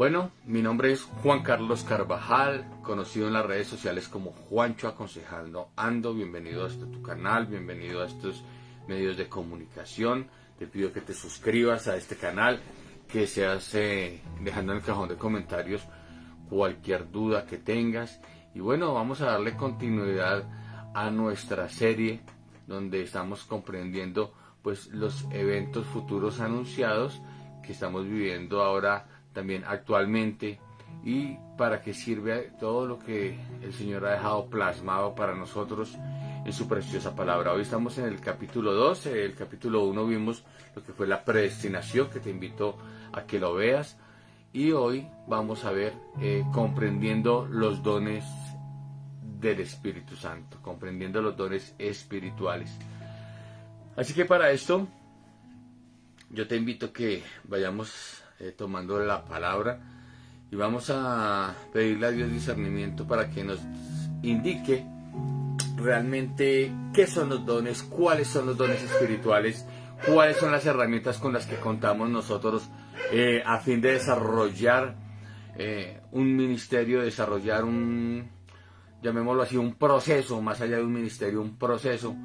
Bueno, mi nombre es Juan Carlos Carvajal, conocido en las redes sociales como Juancho Aconsejando Ando. Bienvenido a este tu canal, bienvenido a estos medios de comunicación. Te pido que te suscribas a este canal, que seas dejando en el cajón de comentarios cualquier duda que tengas. Y bueno, vamos a darle continuidad a nuestra serie donde estamos comprendiendo pues los eventos futuros anunciados que estamos viviendo ahora también actualmente, y para qué sirve todo lo que el Señor ha dejado plasmado para nosotros en su preciosa palabra. Hoy estamos en el capítulo 2, el capítulo 1 vimos lo que fue la predestinación, que te invito a que lo veas, y hoy vamos a ver comprendiendo los dones del Espíritu Santo, comprendiendo los dones espirituales. Así que para esto yo te invito a que vayamos tomando la palabra y vamos a pedirle a Dios discernimiento para que nos indique realmente qué son los dones, cuáles son los dones espirituales, cuáles son las herramientas con las que contamos nosotros a fin de desarrollar un ministerio, desarrollar llamémoslo así, un proceso, más allá de un ministerio, un proceso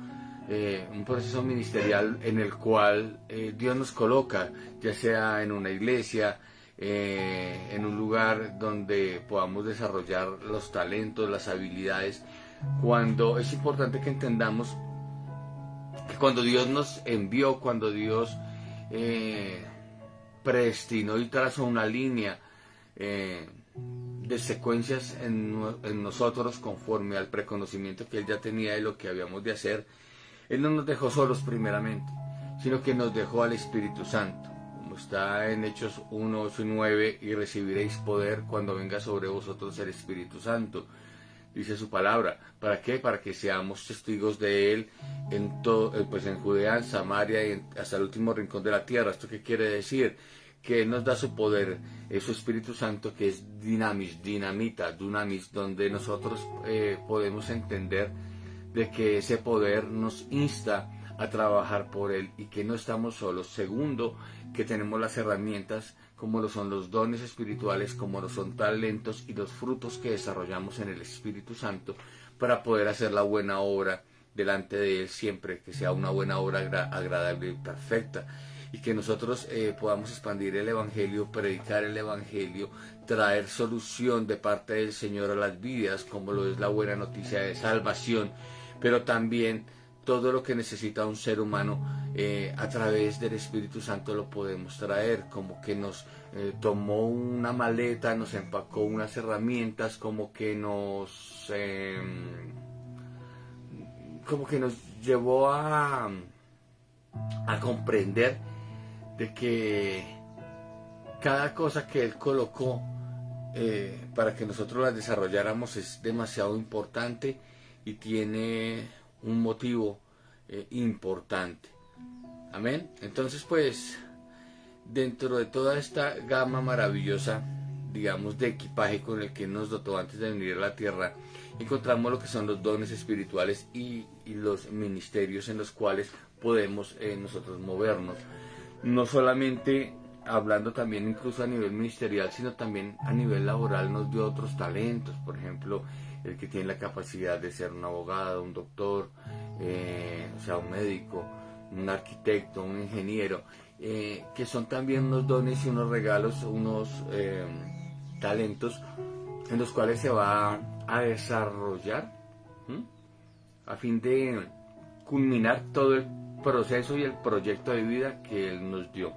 ministerial en el cual Dios nos coloca, ya sea en una iglesia, en un lugar donde podamos desarrollar los talentos, las habilidades. Cuando es importante que entendamos que cuando Dios nos envió, cuando Dios predestinó y trazó una línea de secuencias en nosotros conforme al preconocimiento que Él ya tenía de lo que habíamos de hacer, Él no nos dejó solos primeramente, sino que nos dejó al Espíritu Santo, como está en Hechos 1, 8 y 9, y recibiréis poder cuando venga sobre vosotros el Espíritu Santo, dice su palabra. ¿Para qué? Para que seamos testigos de Él en todo, pues en Judea, en Samaria y hasta el último rincón de la tierra. ¿Esto qué quiere decir? Que Él nos da su poder, su Espíritu Santo, que es dunamis, donde nosotros podemos entender de que ese poder nos insta a trabajar por Él y que no estamos solos. Segundo, que tenemos las herramientas como lo son los dones espirituales, como lo son talentos y los frutos que desarrollamos en el Espíritu Santo para poder hacer la buena obra delante de Él, siempre que sea una buena obra agradable y perfecta, y que nosotros podamos expandir el Evangelio, predicar el Evangelio, traer solución de parte del Señor a las vidas, como lo es la buena noticia de salvación, pero también todo lo que necesita un ser humano a través del Espíritu Santo lo podemos traer, como que nos tomó una maleta, nos empacó unas herramientas, como que nos llevó a comprender de que cada cosa que Él colocó para que nosotros las desarrolláramos es demasiado importante y tiene un motivo importante. Amén. Entonces, pues, dentro de toda esta gama maravillosa, digamos, de equipaje con el que nos dotó antes de venir a la tierra, encontramos lo que son los dones espirituales y los ministerios en los cuales podemos nosotros movernos. No solamente hablando también incluso a nivel ministerial, sino también a nivel laboral nos dio otros talentos. Por ejemplo, el que tiene la capacidad de ser un abogado, un doctor, o sea, un médico, un arquitecto, un ingeniero, que son también unos dones y unos regalos, unos talentos en los cuales se va a desarrollar a fin de culminar todo el proceso y el proyecto de vida que Él nos dio.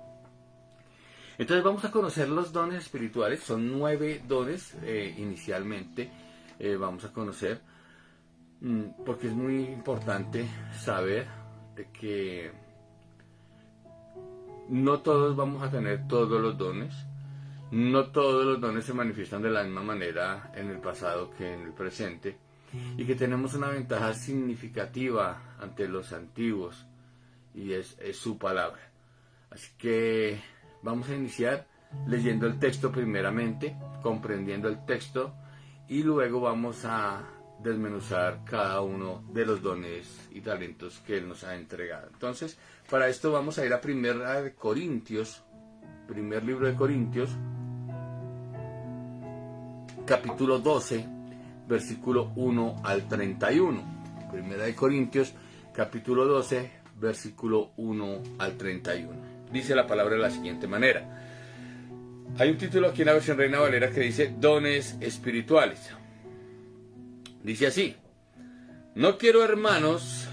Entonces vamos a conocer los dones espirituales. Son 9 dones inicialmente. Vamos a conocer, porque es muy importante saber de que no todos vamos a tener todos los dones. No todos los dones se manifiestan de la misma manera en el pasado que en el presente, y que tenemos una ventaja significativa ante los antiguos, y es su palabra. Así que vamos a iniciar leyendo el texto primeramente, comprendiendo el texto, y luego vamos a desmenuzar cada uno de los dones y talentos que Él nos ha entregado. Entonces, para esto vamos a ir a Primera de Corintios, primer libro de Corintios, capítulo 12, versículo 1 al 31. Primera de Corintios, capítulo 12, versículo 1 al 31. Dice la palabra de la siguiente manera. Hay un título aquí en la versión Reina Valera que dice dones espirituales. Dice así: no quiero, hermanos,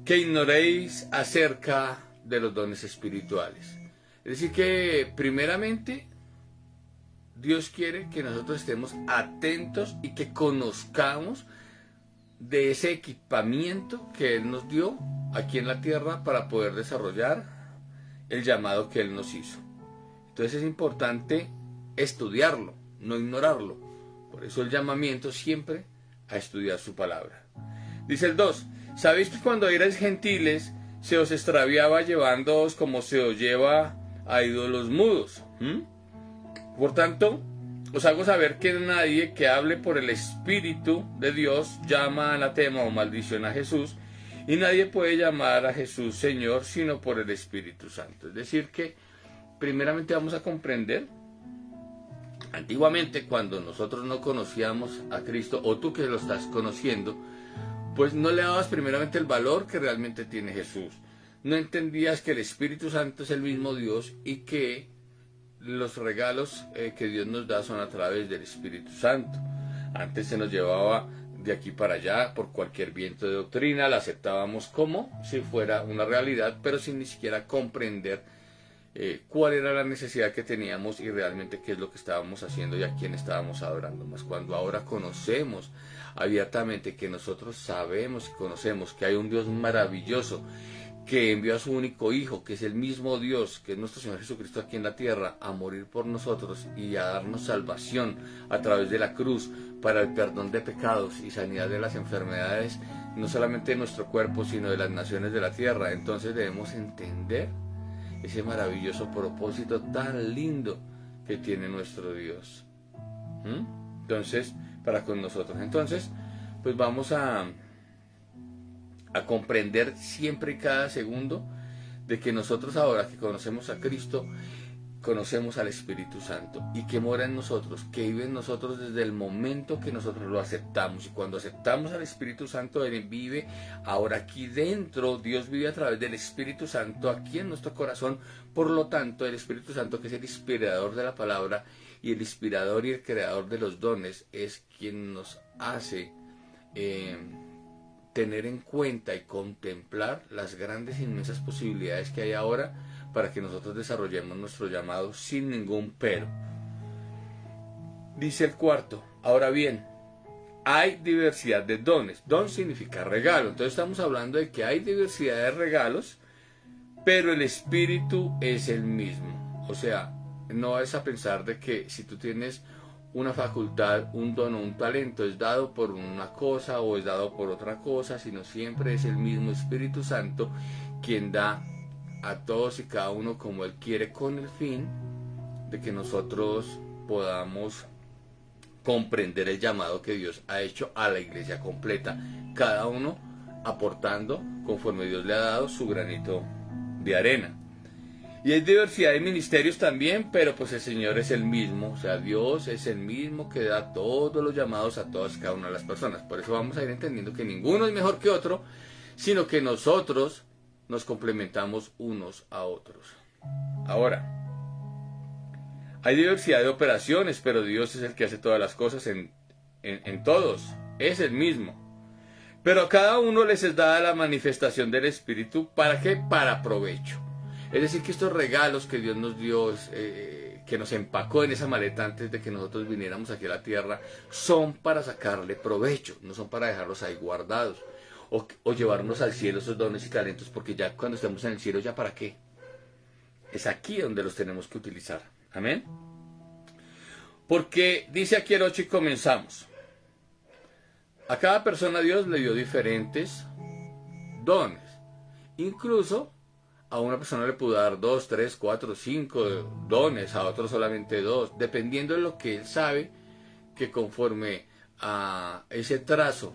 que ignoréis acerca de los dones espirituales. Es decir que primeramente Dios quiere que nosotros estemos atentos y que conozcamos de ese equipamiento que Él nos dio aquí en la tierra para poder desarrollar el llamado que Él nos hizo. Entonces es importante estudiarlo, no ignorarlo. Por eso el llamamiento siempre a estudiar su palabra. Dice el 2, ¿sabéis que cuando erais gentiles se os extraviaba llevándoos como se os lleva a ídolos mudos? Por tanto, os hago saber que nadie que hable por el Espíritu de Dios llama anatema o maldición a Jesús, y nadie puede llamar a Jesús Señor sino por el Espíritu Santo. Es decir que primeramente vamos a comprender, antiguamente cuando nosotros no conocíamos a Cristo, o tú que lo estás conociendo, pues no le dabas primeramente el valor que realmente tiene Jesús. No entendías que el Espíritu Santo es el mismo Dios y que los regalos que Dios nos da son a través del Espíritu Santo. Antes se nos llevaba de aquí para allá por cualquier viento de doctrina, la aceptábamos como si fuera una realidad, pero sin ni siquiera comprender cuál era la necesidad que teníamos y realmente qué es lo que estábamos haciendo y a quién estábamos adorando. Más cuando ahora conocemos abiertamente que nosotros sabemos y conocemos que hay un Dios maravilloso que envió a su único Hijo, que es el mismo Dios, que es nuestro Señor Jesucristo aquí en la tierra, a morir por nosotros y a darnos salvación a través de la cruz para el perdón de pecados y sanidad de las enfermedades, no solamente de nuestro cuerpo, sino de las naciones de la tierra. Entonces debemos entender ese maravilloso propósito tan lindo que tiene nuestro Dios. Entonces, para con nosotros. Entonces, pues vamos a comprender siempre y cada segundo de que nosotros ahora que conocemos a Cristo, conocemos al Espíritu Santo y que mora en nosotros, que vive en nosotros desde el momento que nosotros lo aceptamos. Y cuando aceptamos al Espíritu Santo, Él vive ahora aquí dentro. Dios vive a través del Espíritu Santo aquí en nuestro corazón. Por lo tanto, el Espíritu Santo, que es el inspirador de la palabra y el inspirador y el creador de los dones, es quien nos hace tener en cuenta y contemplar las grandes e inmensas posibilidades que hay ahora para que nosotros desarrollemos nuestro llamado sin ningún pero. Dice el cuarto, ahora bien, hay diversidad de dones. Don significa regalo. Entonces estamos hablando de que hay diversidad de regalos, pero el Espíritu es el mismo. O sea, no es a pensar de que si tú tienes una facultad, un don o un talento es dado por una cosa o es dado por otra cosa, sino siempre es el mismo Espíritu Santo quien da a todos y cada uno como Él quiere, con el fin de que nosotros podamos comprender el llamado que Dios ha hecho a la iglesia completa, cada uno aportando conforme Dios le ha dado su granito de arena. Y hay diversidad de ministerios también, pero pues el Señor es el mismo, o sea, Dios es el mismo que da todos los llamados a todas y cada una de las personas. Por eso vamos a ir entendiendo que ninguno es mejor que otro, sino que nosotros nos complementamos unos a otros. Ahora, hay diversidad de operaciones, pero Dios es el que hace todas las cosas en todos, es el mismo. Pero a cada uno les es dada la manifestación del Espíritu, ¿para qué? Para provecho. Es decir, que estos regalos que Dios nos dio, que nos empacó en esa maleta antes de que nosotros viniéramos aquí a la tierra, son para sacarle provecho, no son para dejarlos ahí guardados o llevarnos al cielo esos dones y talentos, porque ya cuando estemos en el cielo, ¿ya para qué? Es aquí donde los tenemos que utilizar. Amén. Porque dice aquí el 8 y comenzamos. A cada persona Dios le dio diferentes dones. Incluso a una persona le pudo dar 2, 3, 4, 5 dones, a otro solamente 2, dependiendo de lo que él sabe que conforme a ese trazo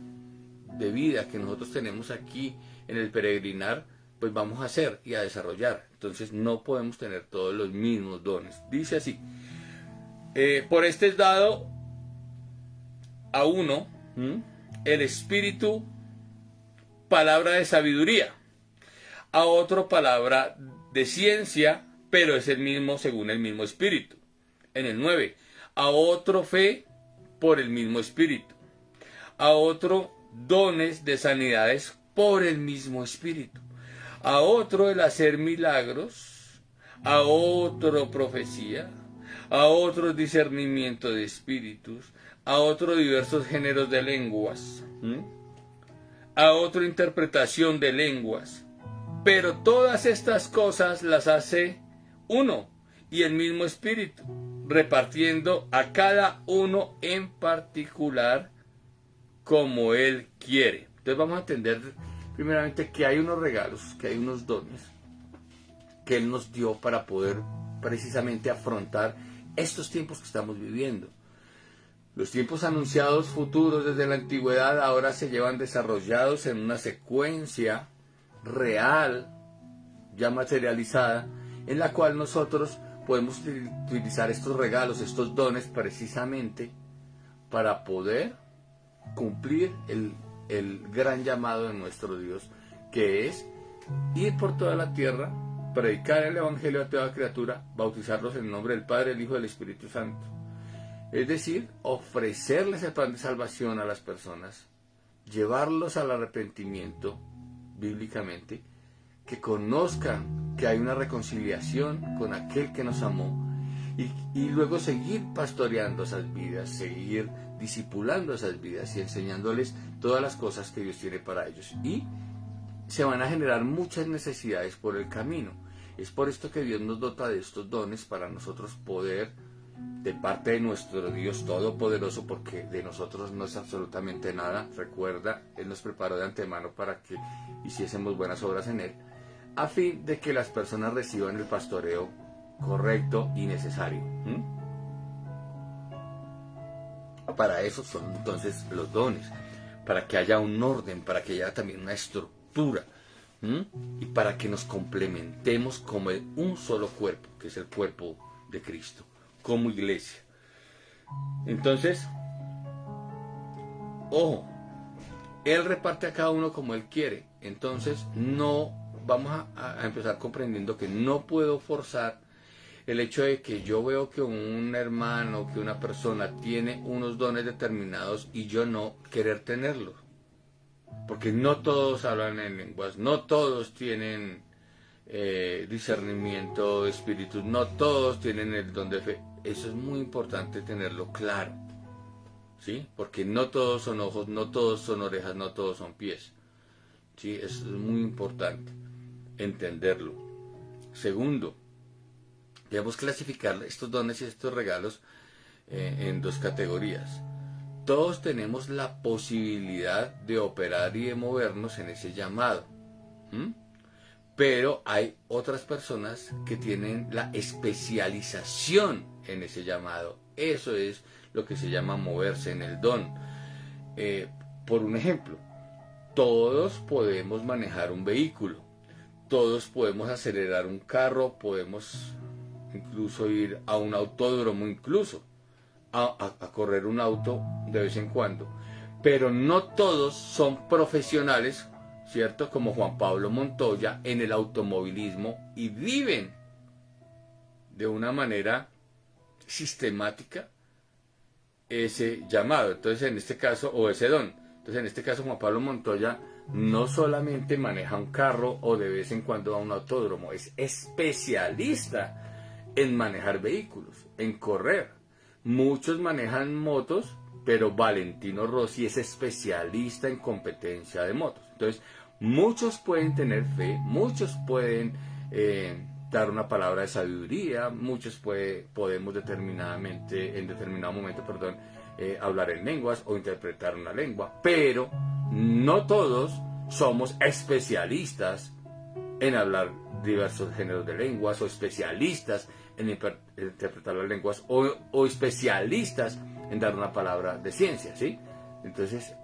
de vida que nosotros tenemos aquí en el peregrinar, pues vamos a hacer y a desarrollar. Entonces no podemos tener todos los mismos dones. Dice así, por este es dado a uno el espíritu palabra de sabiduría, a otro palabra de ciencia, pero es el mismo según el mismo espíritu. En el 9, a otro fe por el mismo espíritu, a otro dones de sanidades por el mismo espíritu, a otro el hacer milagros, a otro profecía, a otro discernimiento de espíritus, a otro diversos géneros de lenguas, a otro interpretación de lenguas. Pero todas estas cosas las hace uno y el mismo espíritu, repartiendo a cada uno en particular como él quiere. Entonces vamos a entender primeramente que hay unos regalos, que hay unos dones que él nos dio para poder precisamente afrontar estos tiempos que estamos viviendo. Los tiempos anunciados futuros desde la antigüedad ahora se llevan desarrollados en una secuencia real, ya materializada, en la cual nosotros podemos utilizar estos regalos, estos dones precisamente para poder cumplir el gran llamado de nuestro Dios, que es ir por toda la tierra, predicar el Evangelio a toda criatura, bautizarlos en el nombre del Padre, del Hijo y del Espíritu Santo. Es decir, ofrecerles el plan de salvación a las personas, llevarlos al arrepentimiento bíblicamente, que conozcan que hay una reconciliación con aquel que nos amó y luego seguir pastoreando esas vidas, seguir discipulando esas vidas y enseñándoles todas las cosas que Dios tiene para ellos. Y se van a generar muchas necesidades por el camino. Es por esto que Dios nos dota de estos dones para nosotros poder, de parte de nuestro Dios Todopoderoso, porque de nosotros no es absolutamente nada. Recuerda, Él nos preparó de antemano para que hiciésemos buenas obras en Él, a fin de que las personas reciban el pastoreo correcto y necesario. Para eso son entonces los dones, para que haya un orden, para que haya también una estructura, y para que nos complementemos como un solo cuerpo, que es el cuerpo de Cristo, como iglesia. Entonces, ojo, Él reparte a cada uno como Él quiere. Entonces no vamos a empezar comprendiendo que no puedo forzar el hecho de que yo veo que un hermano, que una persona tiene unos dones determinados y yo no querer tenerlos. Porque no todos hablan en lenguas, no todos tienen discernimiento de espíritus, no todos tienen el don de fe. Eso es muy importante tenerlo claro, ¿sí? Porque no todos son ojos, no todos son orejas, no todos son pies, ¿sí? Eso es muy importante entenderlo. Segundo, debemos clasificar estos dones y estos regalos en dos categorías. Todos tenemos la posibilidad de operar y de movernos en ese llamado, pero hay otras personas que tienen la especialización en ese llamado. Eso es lo que se llama moverse en el don. Por un ejemplo, todos podemos manejar un vehículo, todos podemos acelerar un carro, podemos incluso ir a un autódromo, incluso a correr un auto de vez en cuando, pero no todos son profesionales, ¿cierto? Como Juan Pablo Montoya en el automovilismo y viven de una manera sistemática ese llamado. Entonces en este caso, o ese don, entonces en este caso Juan Pablo Montoya no solamente maneja un carro o de vez en cuando va a un autódromo, es especialista en manejar vehículos, en correr. Muchos manejan motos, pero Valentino Rossi es especialista en competencia de motos. Entonces, muchos pueden tener fe, muchos pueden dar una palabra de sabiduría, muchos podemos en determinado momento, hablar en lenguas o interpretar una lengua, pero no todos somos especialistas en hablar diversos géneros de lenguas o especialistas en interpretar las lenguas o especialistas en dar una palabra de ciencia, ¿sí? Entonces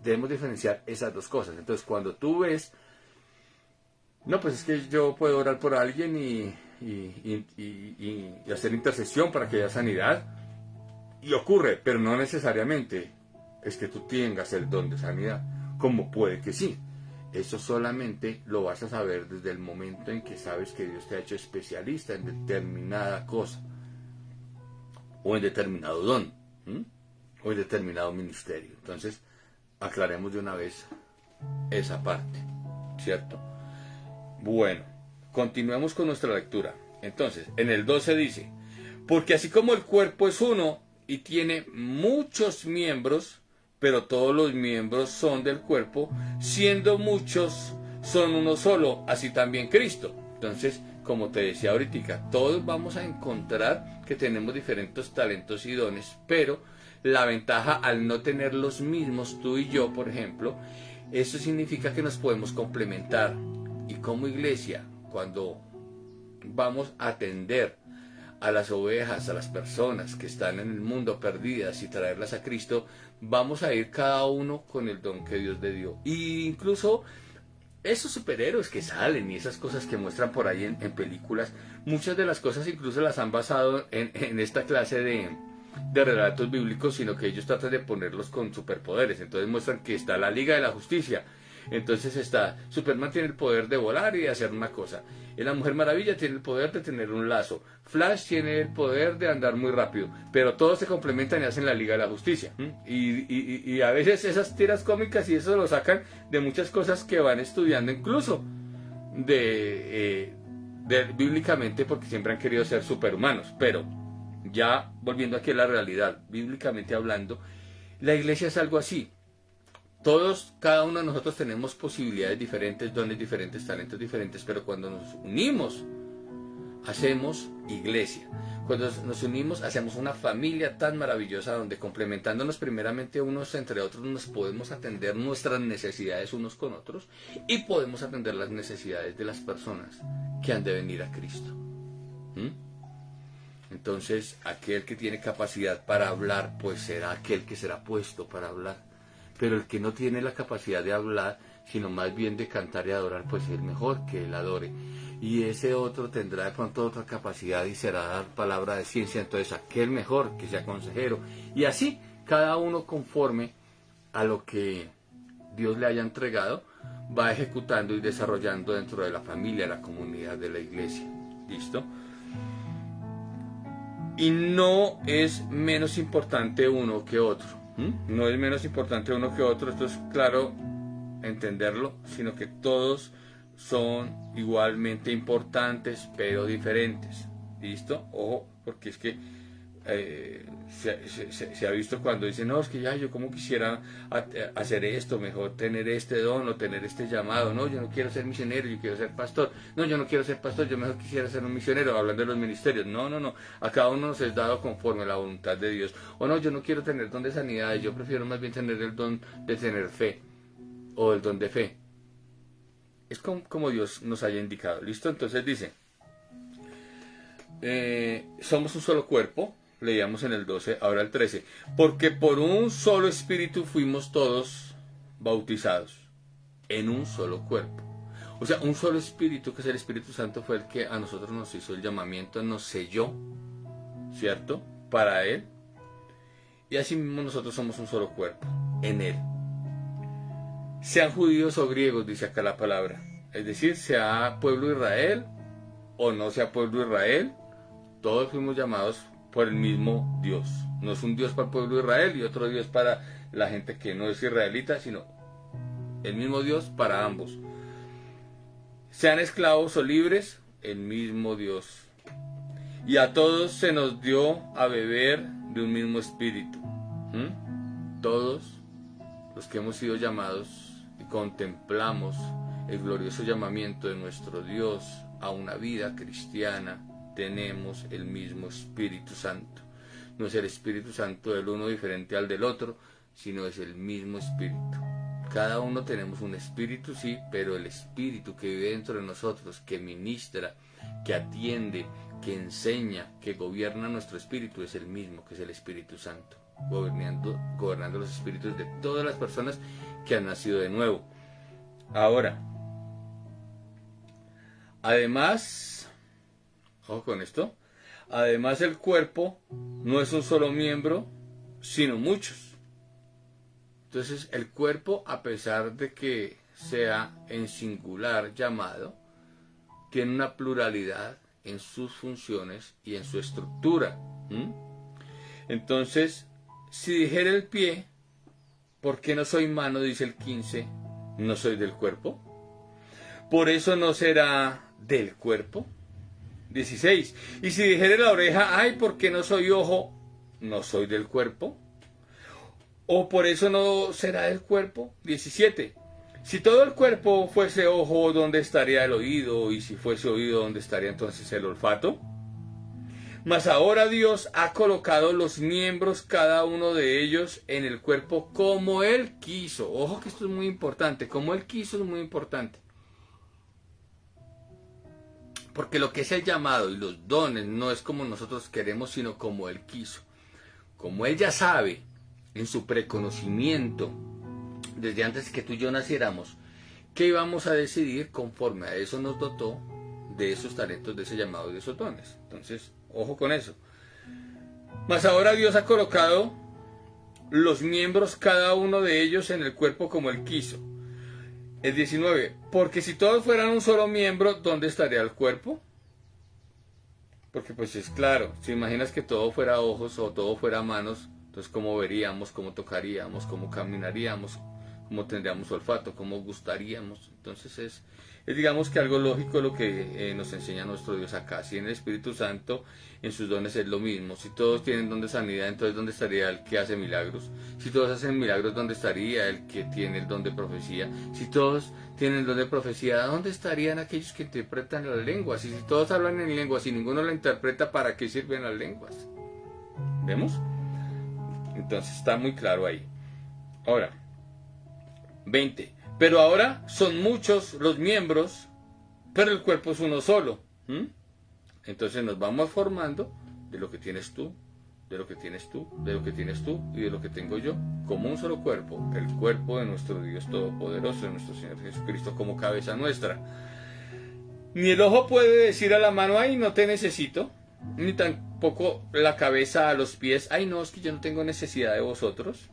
debemos diferenciar esas dos cosas. Entonces cuando tú ves, no, pues es que yo puedo orar por alguien y hacer intercesión para que haya sanidad, y ocurre, pero no necesariamente es que tú tengas el don de sanidad, como puede que sí. Eso solamente lo vas a saber desde el momento en que sabes que Dios te ha hecho especialista en determinada cosa, o en determinado don, o en determinado ministerio. Entonces, aclaremos de una vez esa parte, ¿cierto? Bueno, continuemos con nuestra lectura. Entonces, en el 12 dice: porque así como el cuerpo es uno y tiene muchos miembros, pero todos los miembros son del cuerpo, siendo muchos, son uno solo, así también Cristo. Entonces, como te decía ahorita, todos vamos a encontrar que tenemos diferentes talentos y dones, pero la ventaja al no tener los mismos, tú y yo, por ejemplo, eso significa que nos podemos complementar. Y como iglesia, cuando vamos a atender a las ovejas, a las personas que están en el mundo perdidas y traerlas a Cristo, vamos a ir cada uno con el don que Dios le dio. Y incluso esos superhéroes que salen y esas cosas que muestran por ahí en películas, muchas de las cosas incluso las han basado en esta clase de relatos bíblicos, sino que ellos tratan de ponerlos con superpoderes. Entonces muestran que está la Liga de la Justicia. Entonces está, Superman tiene el poder de volar y de hacer una cosa. Y la Mujer Maravilla tiene el poder de tener un lazo. Flash tiene el poder de andar muy rápido. Pero todos se complementan y hacen la Liga de la Justicia. Y a veces esas tiras cómicas y eso lo sacan de muchas cosas que van estudiando, incluso bíblicamente, porque siempre han querido ser superhumanos. Pero ya volviendo aquí a la realidad, bíblicamente hablando, la iglesia es algo así. Todos, cada uno de nosotros tenemos posibilidades diferentes, dones diferentes, talentos diferentes, pero cuando nos unimos, hacemos iglesia. Cuando nos unimos, hacemos una familia tan maravillosa donde complementándonos primeramente unos entre otros nos podemos atender nuestras necesidades unos con otros y podemos atender las necesidades de las personas que han de venir a Cristo. Entonces, aquel que tiene capacidad para hablar, pues será aquel que será puesto para hablar. Pero el que no tiene la capacidad de hablar, sino más bien de cantar y adorar, pues es mejor que él adore. Y ese otro tendrá de pronto otra capacidad y será dar palabra de ciencia, entonces aquel mejor que sea consejero. Y así, cada uno conforme a lo que Dios le haya entregado, va ejecutando y desarrollando dentro de la familia, la comunidad de la iglesia. ¿Listo? Y no es menos importante uno que otro. No es menos importante uno que otro, esto es claro entenderlo, sino que todos son igualmente importantes, pero diferentes. ¿Listo? Ojo, porque es que se ha visto cuando dicen, no, es que ya yo como quisiera hacer esto, mejor tener este don o tener este llamado. No, yo no quiero ser misionero, yo quiero ser pastor. No, yo no quiero ser pastor, yo mejor quisiera ser un misionero, hablando de los ministerios. No, a cada uno nos es dado conforme a la voluntad de Dios. O no, yo no quiero tener don de sanidad, yo prefiero más bien tener el don de tener fe, o el don de fe. Es como Dios nos haya indicado. ¿Listo? Entonces dice, somos un solo cuerpo. Leíamos en el 12, ahora el 13. Porque por un solo espíritu fuimos todos bautizados en un solo cuerpo. O sea, un solo espíritu, que es el Espíritu Santo, fue el que a nosotros nos hizo el llamamiento, nos selló, ¿cierto? Para Él. Y así mismo nosotros somos un solo cuerpo, en Él. Sean judíos o griegos, dice acá la palabra. Es decir, sea pueblo Israel o no sea pueblo Israel, todos fuimos llamados por el mismo Dios. No es un Dios para el pueblo de Israel y otro Dios para la gente que no es israelita, sino el mismo Dios para ambos. Sean esclavos o libres, el mismo Dios. Y a todos se nos dio a beber de un mismo espíritu. Todos los que hemos sido llamados y contemplamos el glorioso llamamiento de nuestro Dios a una vida cristiana, tenemos el mismo Espíritu Santo. No es el Espíritu Santo del uno diferente al del otro, sino es el mismo Espíritu. Cada uno tenemos un espíritu, sí, pero el Espíritu que vive dentro de nosotros, que ministra, que atiende, que enseña, que gobierna nuestro espíritu, es el mismo, que es el Espíritu Santo, gobernando los espíritus de todas las personas que han nacido de nuevo. Ahora, además, ojo con esto, además el cuerpo no es un solo miembro, sino muchos. Entonces el cuerpo, a pesar de que sea en singular llamado, tiene una pluralidad en sus funciones y en su estructura. Entonces, si dijera el pie, ¿por qué no soy mano? Dice el 15, no soy del cuerpo. Por eso no será del cuerpo. 16. Y si dijera la oreja, ay, ¿por qué no soy ojo? No soy del cuerpo. O por eso no será del cuerpo. 17. Si todo el cuerpo fuese ojo, ¿dónde estaría el oído? Y si fuese oído, ¿dónde estaría entonces el olfato? Mas ahora Dios ha colocado los miembros, cada uno de ellos, en el cuerpo como Él quiso. Ojo que esto es muy importante. Como Él quiso es muy importante. Porque lo que es el llamado y los dones no es como nosotros queremos, sino como Él quiso. Como Él ya sabe, en su preconocimiento, desde antes que tú y yo naciéramos, que íbamos a decidir conforme a eso nos dotó de esos talentos, de ese llamado y de esos dones. Entonces, ojo con eso. Mas ahora Dios ha colocado los miembros, cada uno de ellos, en el cuerpo como Él quiso. El 19. Porque si todos fueran un solo miembro, ¿dónde estaría el cuerpo? Porque pues es claro, si imaginas que todo fuera ojos o todo fuera manos, entonces cómo veríamos, cómo tocaríamos, cómo caminaríamos, cómo tendríamos olfato, cómo gustaríamos. Entonces es digamos que algo lógico lo que nos enseña nuestro Dios acá. Si en el Espíritu Santo, en sus dones es lo mismo. Si todos tienen don de sanidad, entonces ¿dónde estaría el que hace milagros? Si todos hacen milagros, ¿dónde estaría el que tiene el don de profecía? Si todos tienen el don de profecía, ¿dónde estarían aquellos que interpretan las lenguas? Y si todos hablan en lenguas y ninguno la interpreta, ¿para qué sirven las lenguas? ¿Vemos? Entonces está muy claro ahí. Ahora, 20. Pero ahora son muchos los miembros, pero el cuerpo es uno solo. Entonces nos vamos formando de lo que tienes tú, de lo que tienes tú, de lo que tienes tú y de lo que tengo yo, como un solo cuerpo, el cuerpo de nuestro Dios Todopoderoso, de nuestro Señor Jesucristo como cabeza nuestra. Ni el ojo puede decir a la mano, ay, no te necesito, ni tampoco la cabeza a los pies, ay, no, es que yo no tengo necesidad de vosotros.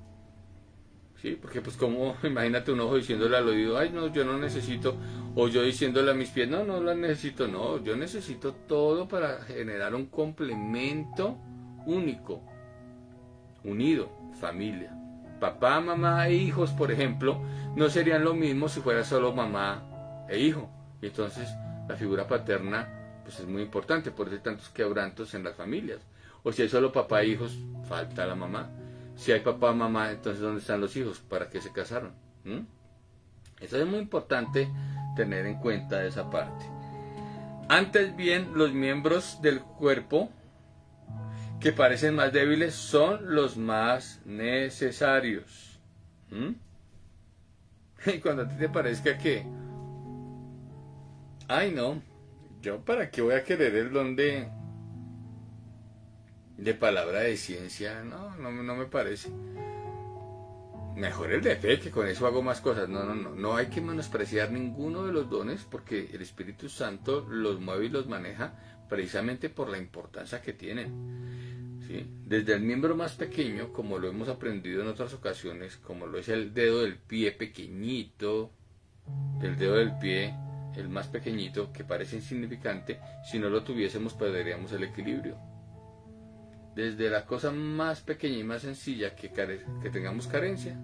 Sí, porque pues como, imagínate un ojo diciéndole al oído, ay no, yo no necesito, o yo diciéndole a mis pies, no, no las necesito, no, yo necesito todo para generar un complemento único, unido, familia. Papá, mamá e hijos, por ejemplo, no serían lo mismo si fuera solo mamá e hijo. Y entonces la figura paterna pues es muy importante, por eso hay tantos quebrantos en las familias. O si hay solo papá e hijos, falta la mamá. Si hay papá, mamá, entonces ¿dónde están los hijos? ¿Para qué se casaron? Eso es muy importante tener en cuenta esa parte. Antes bien, los miembros del cuerpo que parecen más débiles son los más necesarios. Y cuando a ti te parezca que, ay no, yo para qué voy a querer el don de palabra de ciencia, no me parece. Mejor el de fe, que con eso hago más cosas. No hay que menospreciar ninguno de los dones, porque el Espíritu Santo los mueve y los maneja precisamente por la importancia que tienen. ¿Sí? Desde el miembro más pequeño, como lo hemos aprendido en otras ocasiones, como lo es el dedo del pie pequeñito, el dedo del pie, el más pequeñito, que parece insignificante, si no lo tuviésemos perderíamos el equilibrio. Desde la cosa más pequeña y más sencilla que tengamos carencia.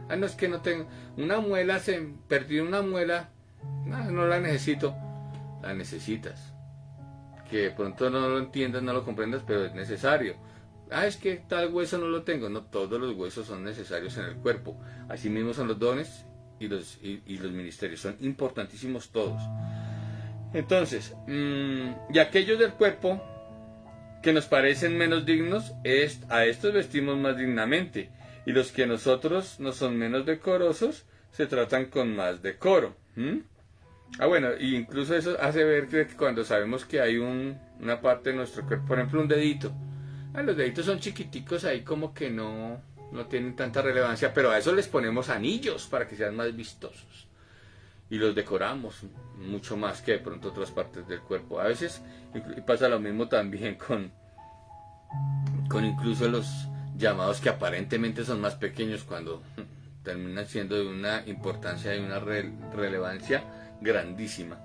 Ah, no, es que no tengo una muela, perdí una muela, no la necesito. La necesitas. Que de pronto no lo entiendas, no lo comprendas, pero es necesario. Ah, es que tal hueso no lo tengo. No, todos los huesos son necesarios en el cuerpo. Así mismo son los dones y los ministerios. Son importantísimos todos. Entonces, y aquellos del cuerpo que nos parecen menos dignos, a estos vestimos más dignamente, y los que nosotros no son menos decorosos, se tratan con más decoro. Bueno, y incluso eso hace ver que cuando sabemos que hay una parte de nuestro cuerpo, por ejemplo un dedito, los deditos son chiquiticos ahí como que no tienen tanta relevancia, pero a eso les ponemos anillos para que sean más vistosos. Y los decoramos mucho más que de pronto otras partes del cuerpo. A veces pasa lo mismo también con incluso los llamados que aparentemente son más pequeños, cuando terminan siendo de una importancia y una relevancia grandísima.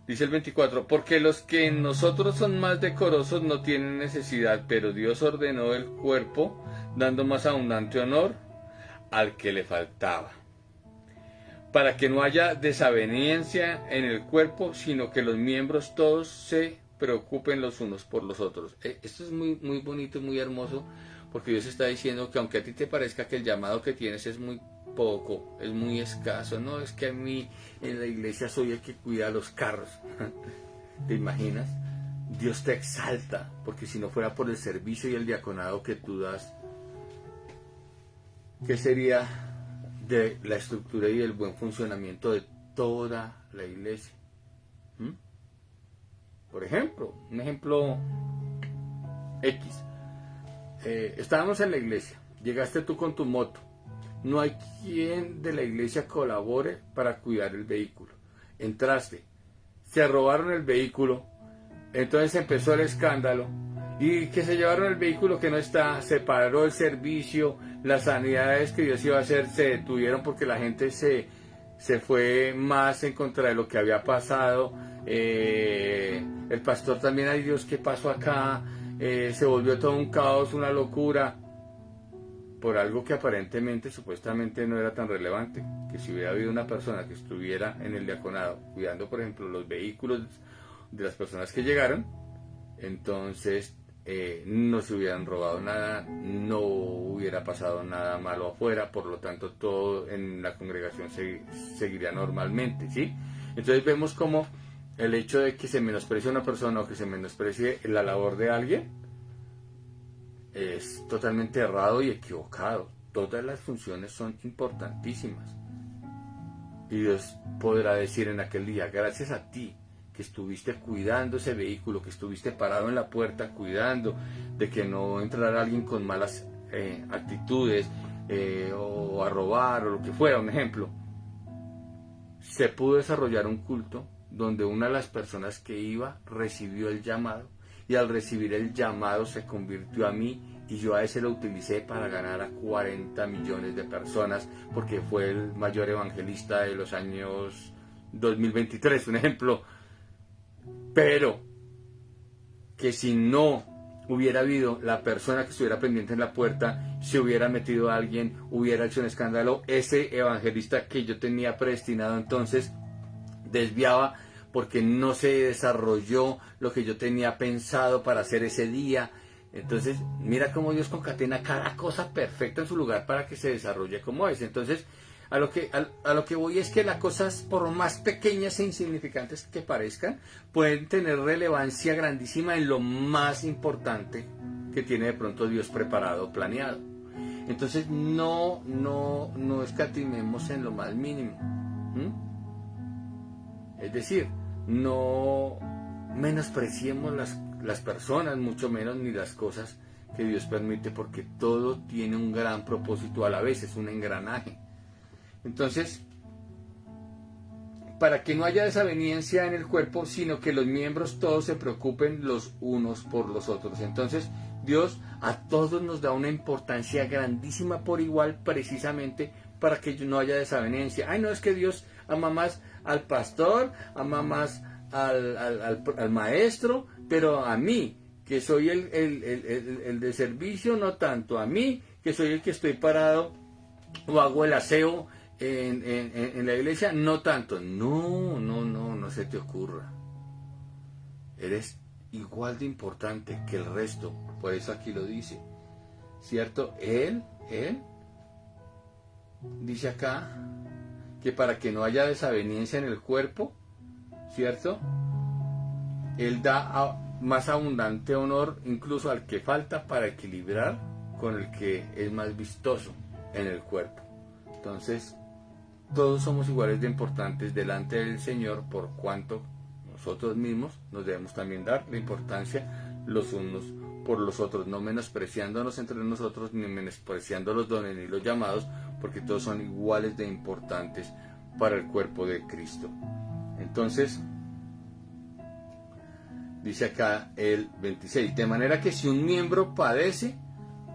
Dice el 24, porque los que en nosotros son más decorosos no tienen necesidad, pero Dios ordenó el cuerpo, dando más abundante honor al que le faltaba, para que no haya desaveniencia en el cuerpo, sino que los miembros todos se preocupen los unos por los otros. Esto es muy, muy bonito, muy hermoso, porque Dios está diciendo que aunque a ti te parezca que el llamado que tienes es muy poco, es muy escaso, no, es que a mí en la iglesia soy el que cuida los carros. ¿Te imaginas? Dios te exalta, porque si no fuera por el servicio y el diaconado que tú das, ¿qué sería de la estructura y el buen funcionamiento de toda la iglesia? Por ejemplo, un ejemplo X. Estábamos en la iglesia, llegaste tú con tu moto, no hay quien de la iglesia colabore para cuidar el vehículo. Entraste, se robaron el vehículo, entonces empezó el escándalo, y que se llevaron el vehículo que no está, se paró el servicio, las sanidades que Dios iba a hacer se detuvieron porque la gente se fue más en contra de lo que había pasado. El pastor también, ay Dios, ¿qué pasó acá? Se volvió todo un caos, una locura, por algo que aparentemente, supuestamente no era tan relevante, que si hubiera habido una persona que estuviera en el diaconado cuidando, por ejemplo, los vehículos de las personas que llegaron, entonces no se hubieran robado nada, no hubiera pasado nada malo afuera, por lo tanto todo en la congregación seguiría normalmente, ¿sí? Entonces vemos como el hecho de que se menosprecie a una persona o que se menosprecie la labor de alguien es totalmente errado y equivocado. Todas las funciones son importantísimas. Y Dios podrá decir en aquel día, gracias a ti que estuviste cuidando ese vehículo, que estuviste parado en la puerta cuidando de que no entrara alguien con malas actitudes o a robar o lo que fuera, un ejemplo. Se pudo desarrollar un culto donde una de las personas que iba recibió el llamado, y al recibir el llamado se convirtió a mí, y yo a ese lo utilicé para ganar a 40 millones de personas, porque fue el mayor evangelista de los años 2023, un ejemplo. Pero que si no hubiera habido la persona que estuviera pendiente en la puerta, se hubiera metido a alguien, hubiera hecho un escándalo, ese evangelista que yo tenía predestinado entonces desviaba, porque no se desarrolló lo que yo tenía pensado para hacer ese día. Entonces, mira cómo Dios concatena cada cosa perfecta en su lugar para que se desarrolle como es. Entonces, a lo que voy es que las cosas, por más pequeñas e insignificantes que parezcan, pueden tener relevancia grandísima en lo más importante que tiene de pronto Dios preparado, planeado. Entonces, no escatimemos en lo más mínimo. Es decir, no menospreciemos las personas, mucho menos ni las cosas que Dios permite, porque todo tiene un gran propósito a la vez, es un engranaje. Entonces, para que no haya desaveniencia en el cuerpo, sino que los miembros todos se preocupen los unos por los otros. Entonces, Dios a todos nos da una importancia grandísima por igual, precisamente para que no haya desaveniencia. Ay, no, es que Dios ama más al pastor, ama más al maestro, pero a mí, que soy el de servicio, no tanto. A mí, que soy el que estoy parado o hago el aseo en la iglesia, no tanto. No se te ocurra. Eres igual de importante que el resto. Por eso aquí lo dice, ¿cierto? Él dice acá que para que no haya desaveniencia en el cuerpo, ¿cierto? Él da más abundante honor incluso al que falta, para equilibrar con el que es más vistoso en el cuerpo. Entonces, todos somos iguales de importantes delante del Señor, por cuanto nosotros mismos nos debemos también dar la importancia los unos por los otros, no menospreciándonos entre nosotros, ni menospreciando los dones ni los llamados, porque todos son iguales de importantes para el cuerpo de Cristo. Entonces, dice acá el 26, de manera que si un miembro padece,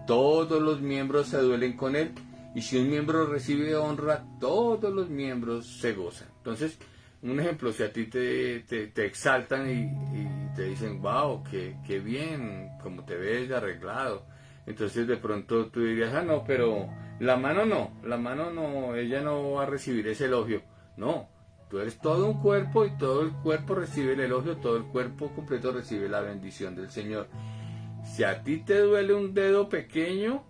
todos los miembros se duelen con él, Y si un miembro recibe honra, todos los miembros se gozan. Entonces, un ejemplo, si a ti te exaltan y te dicen, wow, qué bien, como te ves arreglado. Entonces de pronto tú dirías, ah, no, pero la mano no, ella no va a recibir ese elogio. No, tú eres todo un cuerpo y todo el cuerpo recibe el elogio, todo el cuerpo completo recibe la bendición del Señor. Si a ti te duele un dedo pequeño,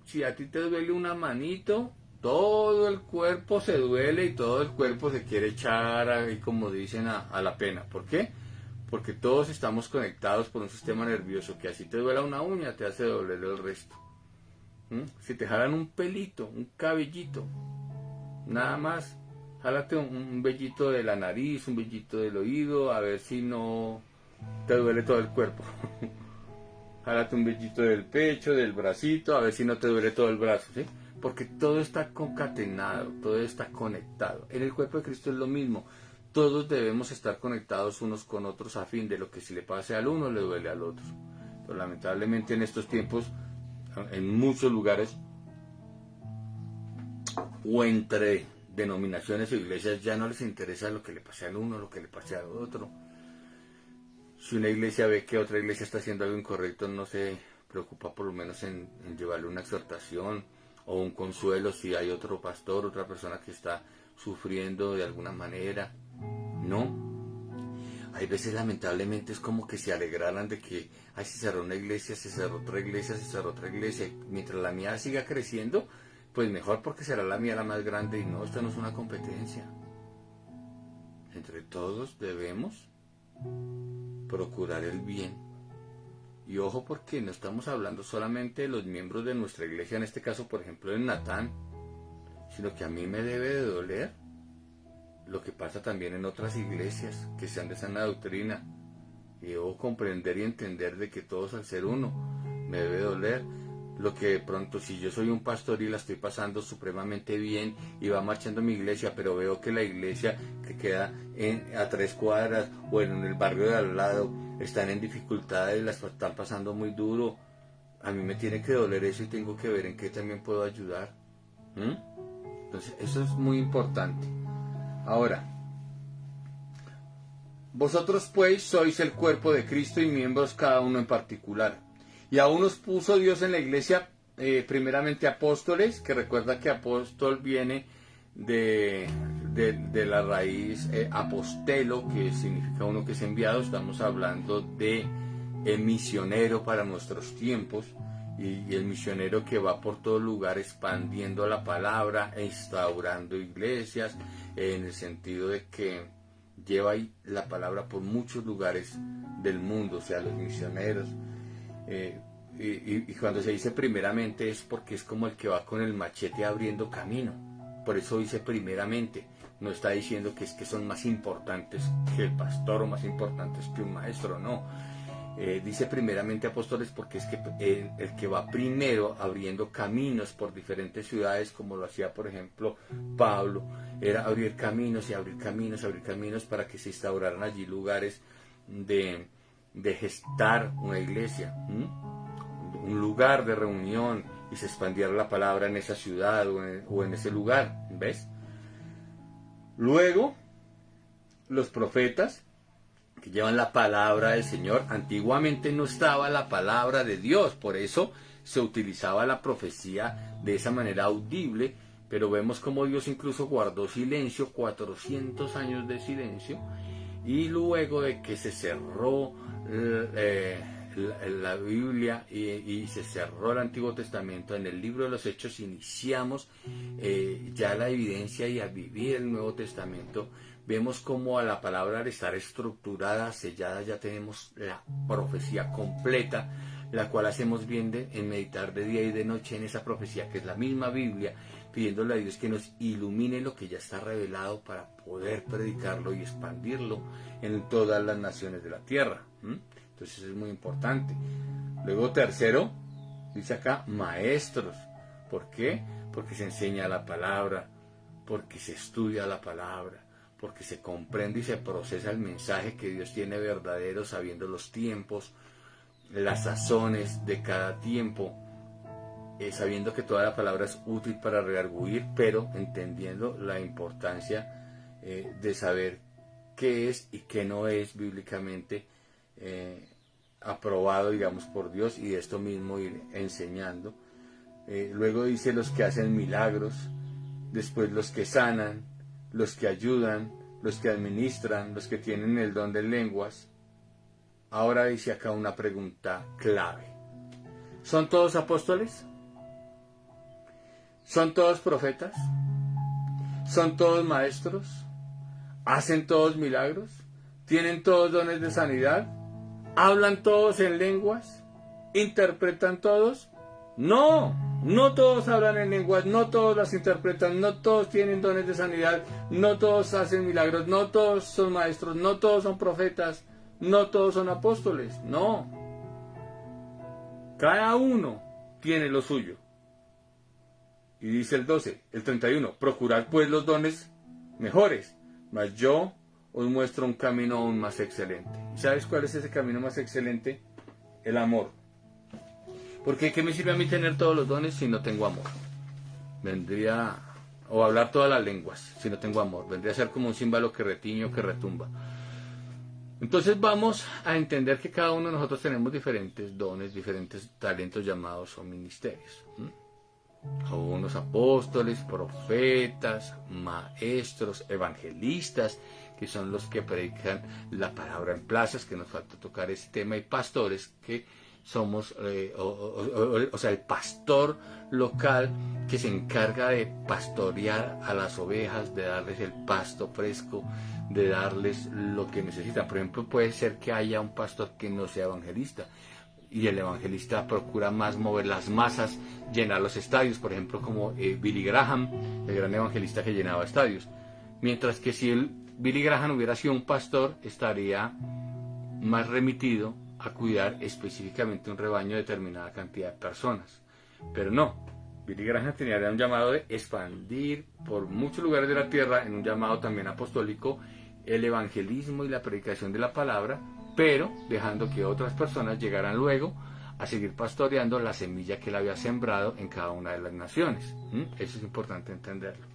si a ti te duele una manito, todo el cuerpo se duele y todo el cuerpo se quiere echar ahí, como dicen, a la pena. ¿Por qué? Porque todos estamos conectados por un sistema nervioso que así te duela una uña, te hace doler el resto. Si te jalan un pelito, un cabellito, nada más, jálate un vellito de la nariz, un vellito del oído, a ver si no te duele todo el cuerpo. Jálate un vellito del pecho, del bracito, a ver si no te duele todo el brazo, ¿sí? Porque todo está concatenado, todo está conectado. En el cuerpo de Cristo es lo mismo. Todos debemos estar conectados unos con otros a fin de lo que si le pase al uno le duele al otro. Pero lamentablemente en estos tiempos, en muchos lugares o entre denominaciones o iglesias ya no les interesa lo que le pase al uno, lo que le pase al otro. Si una iglesia ve que otra iglesia está haciendo algo incorrecto, no se preocupa por lo menos en llevarle una exhortación o un consuelo si hay otro pastor, otra persona que está sufriendo de alguna manera. No. Hay veces lamentablemente es como que se alegraran de que ay, se cerró una iglesia, se cerró otra iglesia, se cerró otra iglesia. Mientras la mía siga creciendo, pues mejor porque será la mía la más grande. Y no, esto no es una competencia. Entre todos debemos procurar el bien. Y ojo, porque no estamos hablando solamente de los miembros de nuestra iglesia, en este caso por ejemplo de Natán, sino que a mí me debe de doler lo que pasa también en otras iglesias que sean de sana doctrina. Y debo comprender y entender de que todos al ser uno me debe doler lo que de pronto, si yo soy un pastor y la estoy pasando supremamente bien y va marchando mi iglesia, pero veo que la iglesia que queda a 3 cuadras o en el barrio de al lado están en dificultades, las están pasando muy duro, a mí me tiene que doler eso y tengo que ver en qué también puedo ayudar. Entonces eso es muy importante. Ahora, vosotros pues sois el cuerpo de Cristo y miembros cada uno en particular. Y a unos puso Dios en la iglesia, primeramente apóstoles, que recuerda que apóstol viene de la raíz apostelo, que significa uno que es enviado. Estamos hablando de misionero para nuestros tiempos, y el misionero que va por todo lugar expandiendo la palabra e instaurando iglesias, en el sentido de que lleva ahí la palabra por muchos lugares del mundo, o sea, los misioneros. Y cuando se dice primeramente es porque es como el que va con el machete abriendo camino. Por eso dice primeramente, no está diciendo que es que son más importantes que el pastor o más importantes que un maestro, no. Dice primeramente apóstoles porque es que el que va primero abriendo caminos por diferentes ciudades, como lo hacía por ejemplo Pablo, era abrir caminos y abrir caminos, abrir caminos para que se instauraran allí lugares de gestar una iglesia, un lugar de reunión, y se expandiera la palabra en esa ciudad o en ese lugar, ¿ves? Luego, los profetas, que llevan la palabra del Señor. Antiguamente no estaba la palabra de Dios, por eso se utilizaba la profecía de esa manera audible, pero vemos como Dios incluso guardó silencio, 400 años de silencio, y luego de que se cerró la Biblia y se cerró el Antiguo Testamento, en el libro de los Hechos iniciamos ya la evidencia y a vivir el Nuevo Testamento. Vemos como a la palabra al estar estructurada, sellada, ya tenemos la profecía completa, la cual hacemos bien en meditar de día y de noche en esa profecía, que es la misma Biblia, pidiéndole a Dios que nos ilumine lo que ya está revelado para poder predicarlo y expandirlo en todas las naciones de la tierra. Entonces es muy importante. Luego tercero, dice acá, maestros. ¿Por qué? Porque se enseña la palabra, porque se estudia la palabra, porque se comprende y se procesa el mensaje que Dios tiene verdadero, sabiendo los tiempos, las sazones de cada tiempo. sabiendo que toda la palabra es útil para redarguir, pero entendiendo la importancia de saber qué es y qué no es bíblicamente aprobado, digamos, por Dios, y de esto mismo ir enseñando. Luego dice los que hacen milagros, después los que sanan, los que ayudan, los que administran, los que tienen el don de lenguas. Ahora dice acá una pregunta clave. ¿Son todos apóstoles? ¿Son todos profetas? ¿Son todos maestros? ¿Hacen todos milagros? ¿Tienen todos dones de sanidad? ¿Hablan todos en lenguas? ¿Interpretan todos? No, no todos hablan en lenguas, no todos las interpretan, no todos tienen dones de sanidad, no todos hacen milagros, no todos son maestros, no todos son profetas, no todos son apóstoles, no. Cada uno tiene lo suyo. Y dice el 12, el 31, procurad pues los dones mejores, mas yo os muestro un camino aún más excelente. ¿Y sabes cuál es ese camino más excelente? El amor. Porque ¿qué me sirve a mí tener todos los dones si no tengo amor? O hablar todas las lenguas si no tengo amor. Vendría a ser como un címbalo que retiño, que retumba. Entonces vamos a entender que cada uno de nosotros tenemos diferentes dones, diferentes talentos llamados o ministerios. Unos apóstoles, profetas, maestros, evangelistas, que son los que predican la palabra en plazas, que nos falta tocar ese tema, y pastores, que somos, o sea, el pastor local que se encarga de pastorear a las ovejas, de darles el pasto fresco, de darles lo que necesitan. Por ejemplo, puede ser que haya un pastor que no sea evangelista, y el evangelista procura más mover las masas, llenar los estadios, por ejemplo, como Billy Graham, el gran evangelista que llenaba estadios. Mientras que si Billy Graham hubiera sido un pastor, estaría más remitido a cuidar específicamente un rebaño de determinada cantidad de personas. Pero no, Billy Graham tenía un llamado de expandir por muchos lugares de la tierra, en un llamado también apostólico, el evangelismo y la predicación de la palabra, pero dejando que otras personas llegaran luego a seguir pastoreando la semilla que él había sembrado en cada una de las naciones. Eso es importante entenderlo.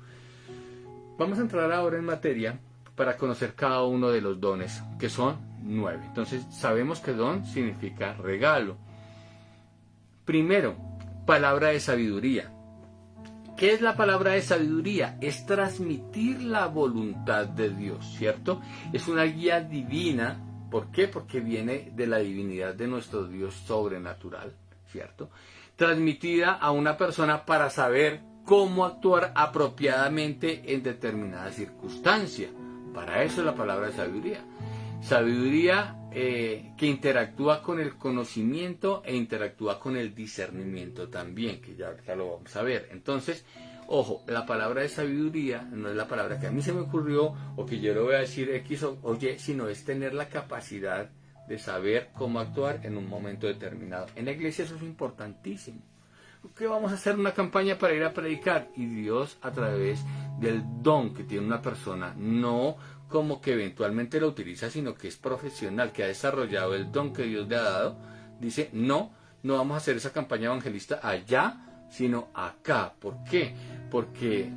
Vamos a entrar ahora en materia para conocer cada uno de los dones, que son 9. Entonces sabemos que don significa regalo. Primero, palabra de sabiduría. ¿Qué es la palabra de sabiduría? Es transmitir la voluntad de Dios, ¿cierto? Es una guía divina. ¿Por qué? Porque viene de la divinidad de nuestro Dios sobrenatural, ¿cierto? Transmitida a una persona para saber cómo actuar apropiadamente en determinada circunstancia. Para eso es la palabra de sabiduría. Sabiduría que interactúa con el conocimiento e interactúa con el discernimiento también, que ya ahorita lo vamos a ver. Entonces, ojo, la palabra de sabiduría no es la palabra que a mí se me ocurrió o que yo le voy a decir X o Y, sino es tener la capacidad de saber cómo actuar en un momento determinado. En la iglesia eso es importantísimo. ¿Qué vamos a hacer? Una campaña para ir a predicar, y Dios, a través del don que tiene una persona, no como que eventualmente lo utiliza, sino que es profesional, que ha desarrollado el don que Dios le ha dado, dice, no vamos a hacer esa campaña evangelista allá, sino acá. ¿Por qué? Porque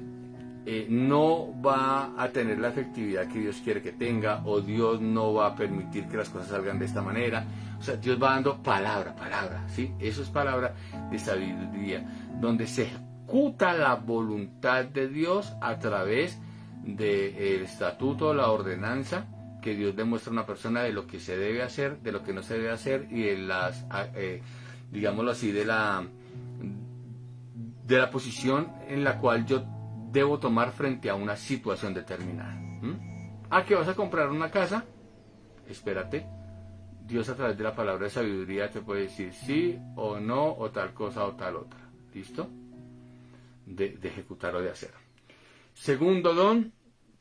no va a tener la efectividad que Dios quiere que tenga, o Dios no va a permitir que las cosas salgan de esta manera. O sea, Dios va dando palabra, ¿sí? Eso es palabra de sabiduría, donde se ejecuta la voluntad de Dios a través del estatuto, la ordenanza que Dios le muestra a una persona de lo que se debe hacer, de lo que no se debe hacer, y de las, digámoslo así, de la posición en la cual yo debo tomar frente a una situación determinada. ¿Que vas a comprar una casa? Espérate. Dios, a través de la palabra de sabiduría, te puede decir sí o no, o tal cosa o tal otra. ¿Listo? De ejecutar o de hacer. Segundo don,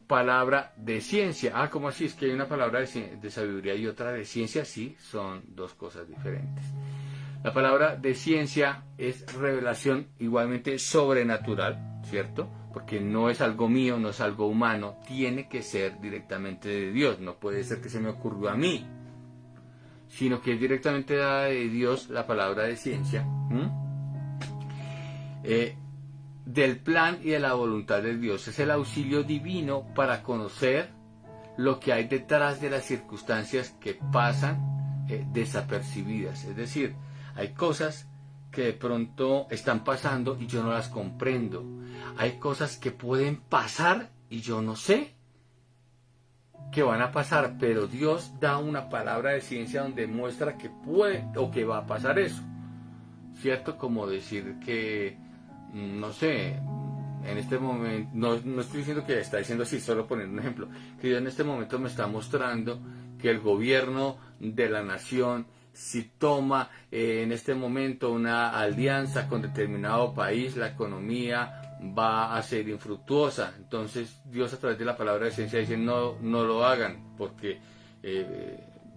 palabra de ciencia. ¿Cómo así? Es que hay una palabra de sabiduría y otra de ciencia. Sí, son dos cosas diferentes. La palabra de ciencia es revelación igualmente sobrenatural, ¿cierto? Porque no es algo mío, no es algo humano, tiene que ser directamente de Dios. No puede ser que se me ocurrió a mí, sino que es directamente dada de Dios la palabra de ciencia. del plan y de la voluntad de Dios. Es el auxilio divino para conocer lo que hay detrás de las circunstancias que pasan desapercibidas. Es decir, hay cosas que de pronto están pasando y yo no las comprendo. Hay cosas que pueden pasar y yo no sé que van a pasar, pero Dios da una palabra de ciencia donde muestra que puede o que va a pasar eso, ¿cierto? Como decir que, no sé, en este momento, no estoy diciendo que está diciendo así, solo poniendo un ejemplo, que Dios en este momento me está mostrando que el gobierno de la nación, si toma en este momento una alianza con determinado país, la economía va a ser infructuosa. Entonces Dios a través de la palabra de ciencia dice no lo hagan porque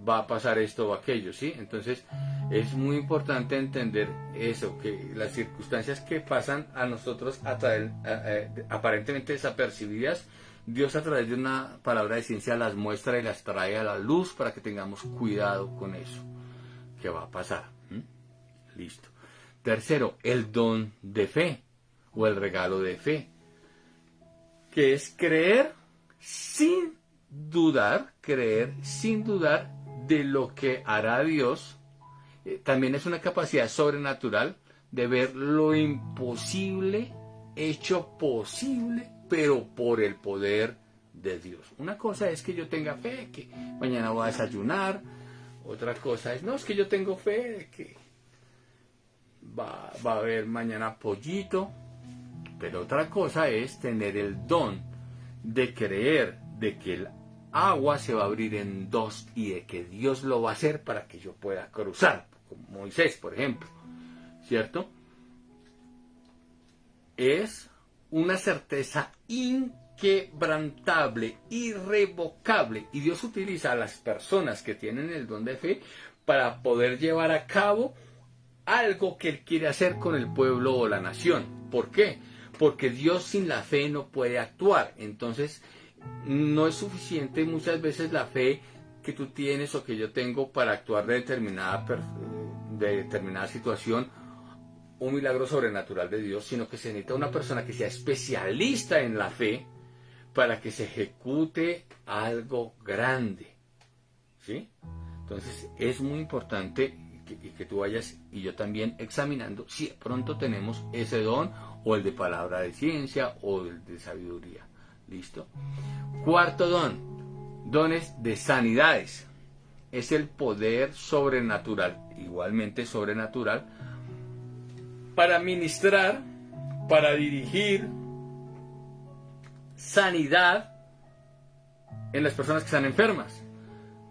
va a pasar esto o aquello, ¿sí? Entonces es muy importante entender eso, que las circunstancias que pasan a nosotros aparentemente desapercibidas, Dios a través de una palabra de ciencia las muestra y las trae a la luz para que tengamos cuidado con eso que va a pasar. Listo. Tercero, el don de fe o el regalo de fe, que es creer sin dudar de lo que hará Dios. También es una capacidad sobrenatural de ver lo imposible hecho posible, pero por el poder de Dios. Una cosa es que yo tenga fe, que mañana voy a desayunar. Otra cosa es, no, es que yo tengo fe de que va a haber mañana pollito. Pero otra cosa es tener el don de creer de que el agua se va a abrir en dos y de que Dios lo va a hacer para que yo pueda cruzar, como Moisés, por ejemplo, ¿cierto? Es una certeza inquebrantable, irrevocable, y Dios utiliza a las personas que tienen el don de fe para poder llevar a cabo algo que Él quiere hacer con el pueblo o la nación. ¿Por qué? Porque Dios sin la fe no puede actuar. Entonces no es suficiente muchas veces la fe que tú tienes o que yo tengo para actuar de determinada situación, un milagro sobrenatural de Dios, sino que se necesita una persona que sea especialista en la fe para que se ejecute algo grande, ¿sí? Entonces es muy importante que tú vayas y yo también examinando si de pronto tenemos ese don o el de palabra de ciencia o el de sabiduría. ¿Listo? Cuarto don, dones de sanidades. Es el poder sobrenatural, igualmente sobrenatural, para ministrar, para dirigir sanidad en las personas que están enfermas.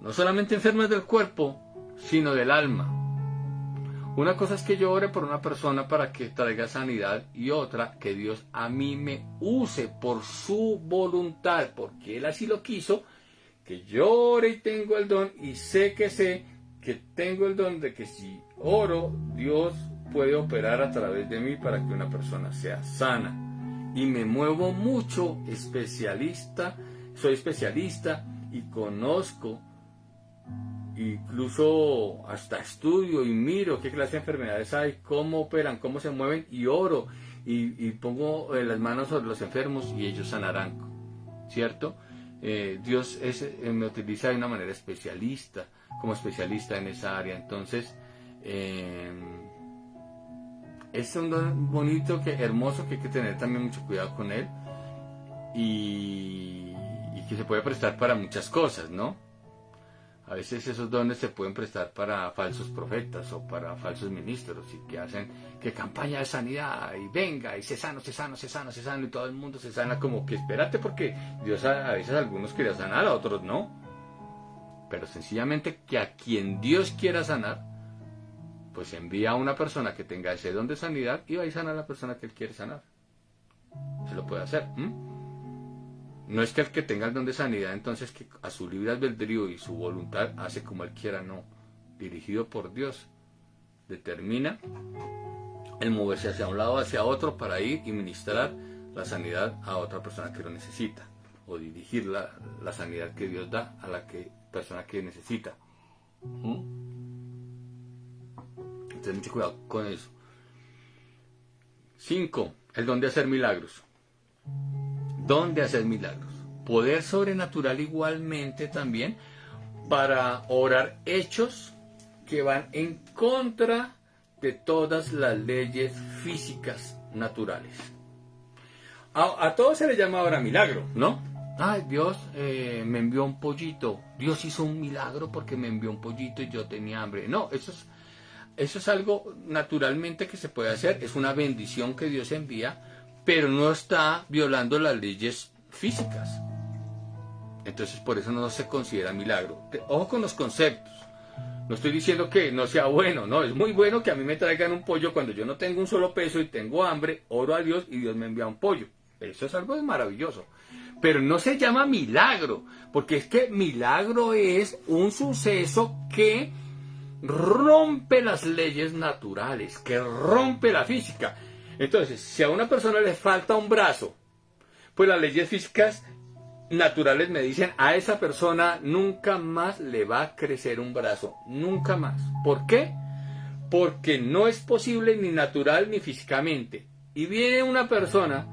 No solamente enfermas del cuerpo, sino del alma. Una cosa es que yo ore por una persona para que traiga sanidad y otra que Dios a mí me use por su voluntad, porque Él así lo quiso, que yo ore y tengo el don y sé que tengo el don de que si oro, Dios puede operar a través de mí para que una persona sea sana. Y me muevo mucho, soy especialista y conozco, incluso hasta estudio y miro qué clase de enfermedades hay, cómo operan, cómo se mueven y oro y pongo las manos sobre los enfermos y ellos sanarán, ¿cierto? Dios me utiliza de una manera como especialista en esa área. Entonces es un don bonito, hermoso, que hay que tener también mucho cuidado con él y que se puede prestar para muchas cosas, ¿no? A veces esos dones se pueden prestar para falsos profetas o para falsos ministros y que hacen que campaña de sanidad y venga y se sano y todo el mundo se sana, como que espérate, porque Dios a veces a algunos quiere sanar, a otros no. Pero sencillamente que a quien Dios quiera sanar, pues envía a una persona que tenga ese don de sanidad y va a sanar a la persona que Él quiere sanar. Se lo puede hacer. No es que el que tenga el don de sanidad, entonces que a su libre albedrío y su voluntad hace como Él quiera, no. Dirigido por Dios, determina el moverse hacia un lado o hacia otro para ir y ministrar la sanidad a otra persona que lo necesita, o dirigir la sanidad que Dios da a la persona que necesita. Entonces mucho cuidado con eso. 5. El don de hacer milagros. Don de hacer milagros. Poder sobrenatural igualmente también para obrar hechos que van en contra de todas las leyes físicas naturales. A todo se le llama ahora milagro, ¿no? Ay, Dios me envió un pollito. Dios hizo un milagro porque me envió un pollito y yo tenía hambre. No, eso es algo naturalmente que se puede hacer. Es una bendición que Dios envía, pero no está violando las leyes físicas. Entonces por eso no se considera milagro. Ojo con los conceptos. No estoy diciendo que no sea bueno, no, es muy bueno que a mí me traigan un pollo cuando yo no tengo un solo peso y tengo hambre, oro a Dios y Dios me envía un pollo. Eso es algo maravilloso. Pero no se llama milagro, porque es que milagro es un suceso que rompe las leyes naturales, que rompe la física. Entonces, si a una persona le falta un brazo, pues las leyes físicas naturales me dicen, a esa persona nunca más le va a crecer un brazo, nunca más. ¿Por qué? Porque no es posible ni natural ni físicamente. Y viene una persona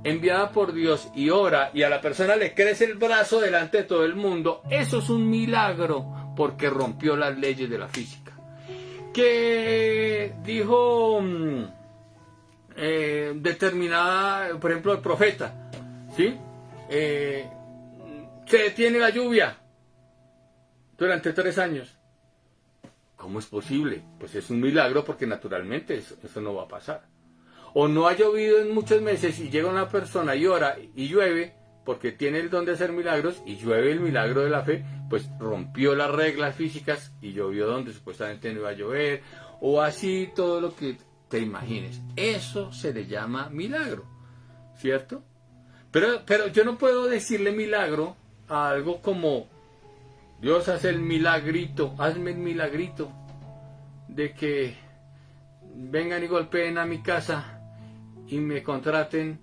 enviada por Dios y ora y a la persona le crece el brazo delante de todo el mundo. Eso es un milagro porque rompió las leyes de la física. Que dijo determinada, por ejemplo, el profeta, ¿sí? Se detiene la lluvia durante 3 años. ¿Cómo es posible? Pues es un milagro porque naturalmente eso no va a pasar. O no ha llovido en muchos meses y llega una persona y ora y llueve porque tiene el don de hacer milagros y llueve el milagro de la fe, pues rompió las reglas físicas y llovió donde supuestamente no iba a llover, o así todo lo que te imagines. Eso se le llama milagro, ¿cierto? Pero yo no puedo decirle milagro a algo como Dios hace el milagrito, hazme el milagrito de que vengan y golpeen a mi casa y me contraten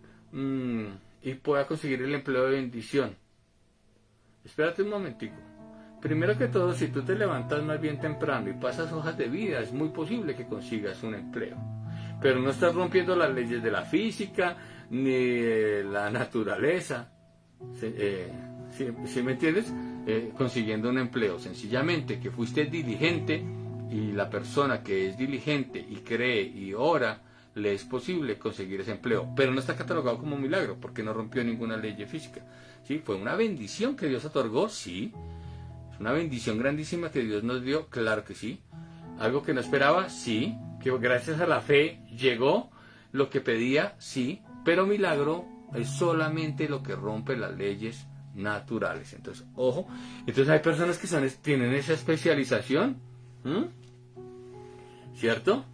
y pueda conseguir el empleo de bendición. Espérate un momentico. Primero que todo, si tú te levantas más bien temprano y pasas hojas de vida, es muy posible que consigas un empleo. Pero no estás rompiendo las leyes de la física ni de la naturaleza. ¿Sí me entiendes? Consiguiendo un empleo. Sencillamente que fuiste diligente y la persona que es diligente y cree y ora, le es posible conseguir ese empleo, pero no está catalogado como un milagro porque no rompió ninguna ley física. ¿Sí? Fue una bendición que Dios otorgó, sí. Es una bendición grandísima que Dios nos dio, claro que sí. Algo que no esperaba, sí. Que gracias a la fe llegó lo que pedía, sí. Pero milagro es solamente lo que rompe las leyes naturales. Entonces, ojo. Entonces hay personas que tienen esa especialización, ¿cierto?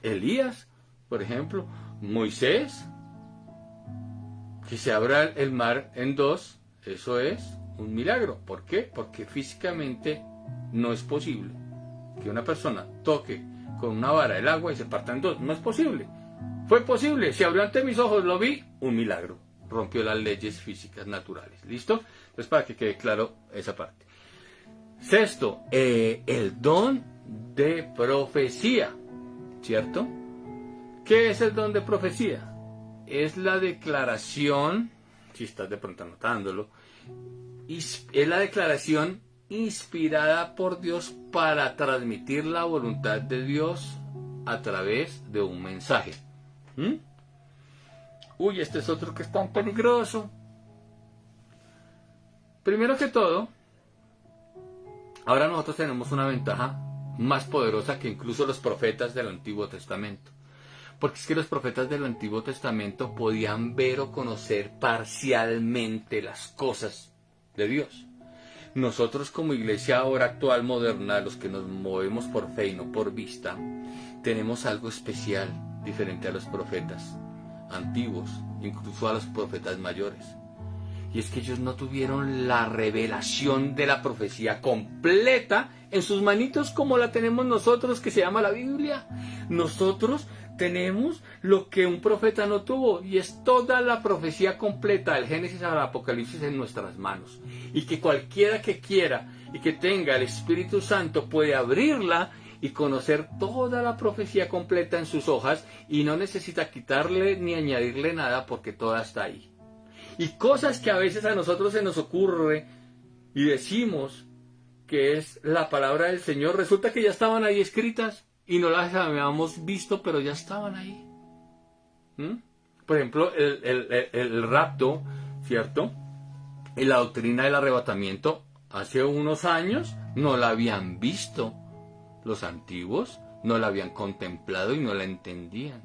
Elías, por ejemplo, Moisés, que se abra el mar en dos, eso es un milagro. ¿Por qué? Porque físicamente no es posible que una persona toque con una vara el agua y se parta en dos. No es posible. Fue posible, se abrió ante mis ojos, lo vi, un milagro. Rompió las leyes físicas naturales. ¿Listo? Entonces, para que quede claro esa parte. Sexto, el don de profecía. ¿Cierto? ¿Qué es el don de profecía? Es la declaración, si estás de pronto anotándolo, es la declaración inspirada por Dios para transmitir la voluntad de Dios a través de un mensaje. Uy, este es otro que es tan peligroso. Primero que todo, ahora nosotros tenemos una ventaja más poderosa que incluso los profetas del Antiguo Testamento. Porque es que los profetas del Antiguo Testamento podían ver o conocer parcialmente las cosas de Dios. Nosotros como iglesia ahora actual, moderna, los que nos movemos por fe y no por vista, tenemos algo especial, diferente a los profetas antiguos, incluso a los profetas mayores. Y es que ellos no tuvieron la revelación de la profecía completa en sus manitos como la tenemos nosotros, que se llama la Biblia. Nosotros tenemos lo que un profeta no tuvo, y es toda la profecía completa, del Génesis al Apocalipsis, en nuestras manos. Y que cualquiera que quiera y que tenga el Espíritu Santo puede abrirla y conocer toda la profecía completa en sus hojas y no necesita quitarle ni añadirle nada porque toda está ahí. Y cosas que a veces a nosotros se nos ocurre y decimos que es la palabra del Señor, resulta que ya estaban ahí escritas y no las habíamos visto, pero ya estaban ahí. Por ejemplo, el rapto, ¿cierto? Y la doctrina del arrebatamiento, hace unos años no la habían visto. Los antiguos no la habían contemplado y no la entendían.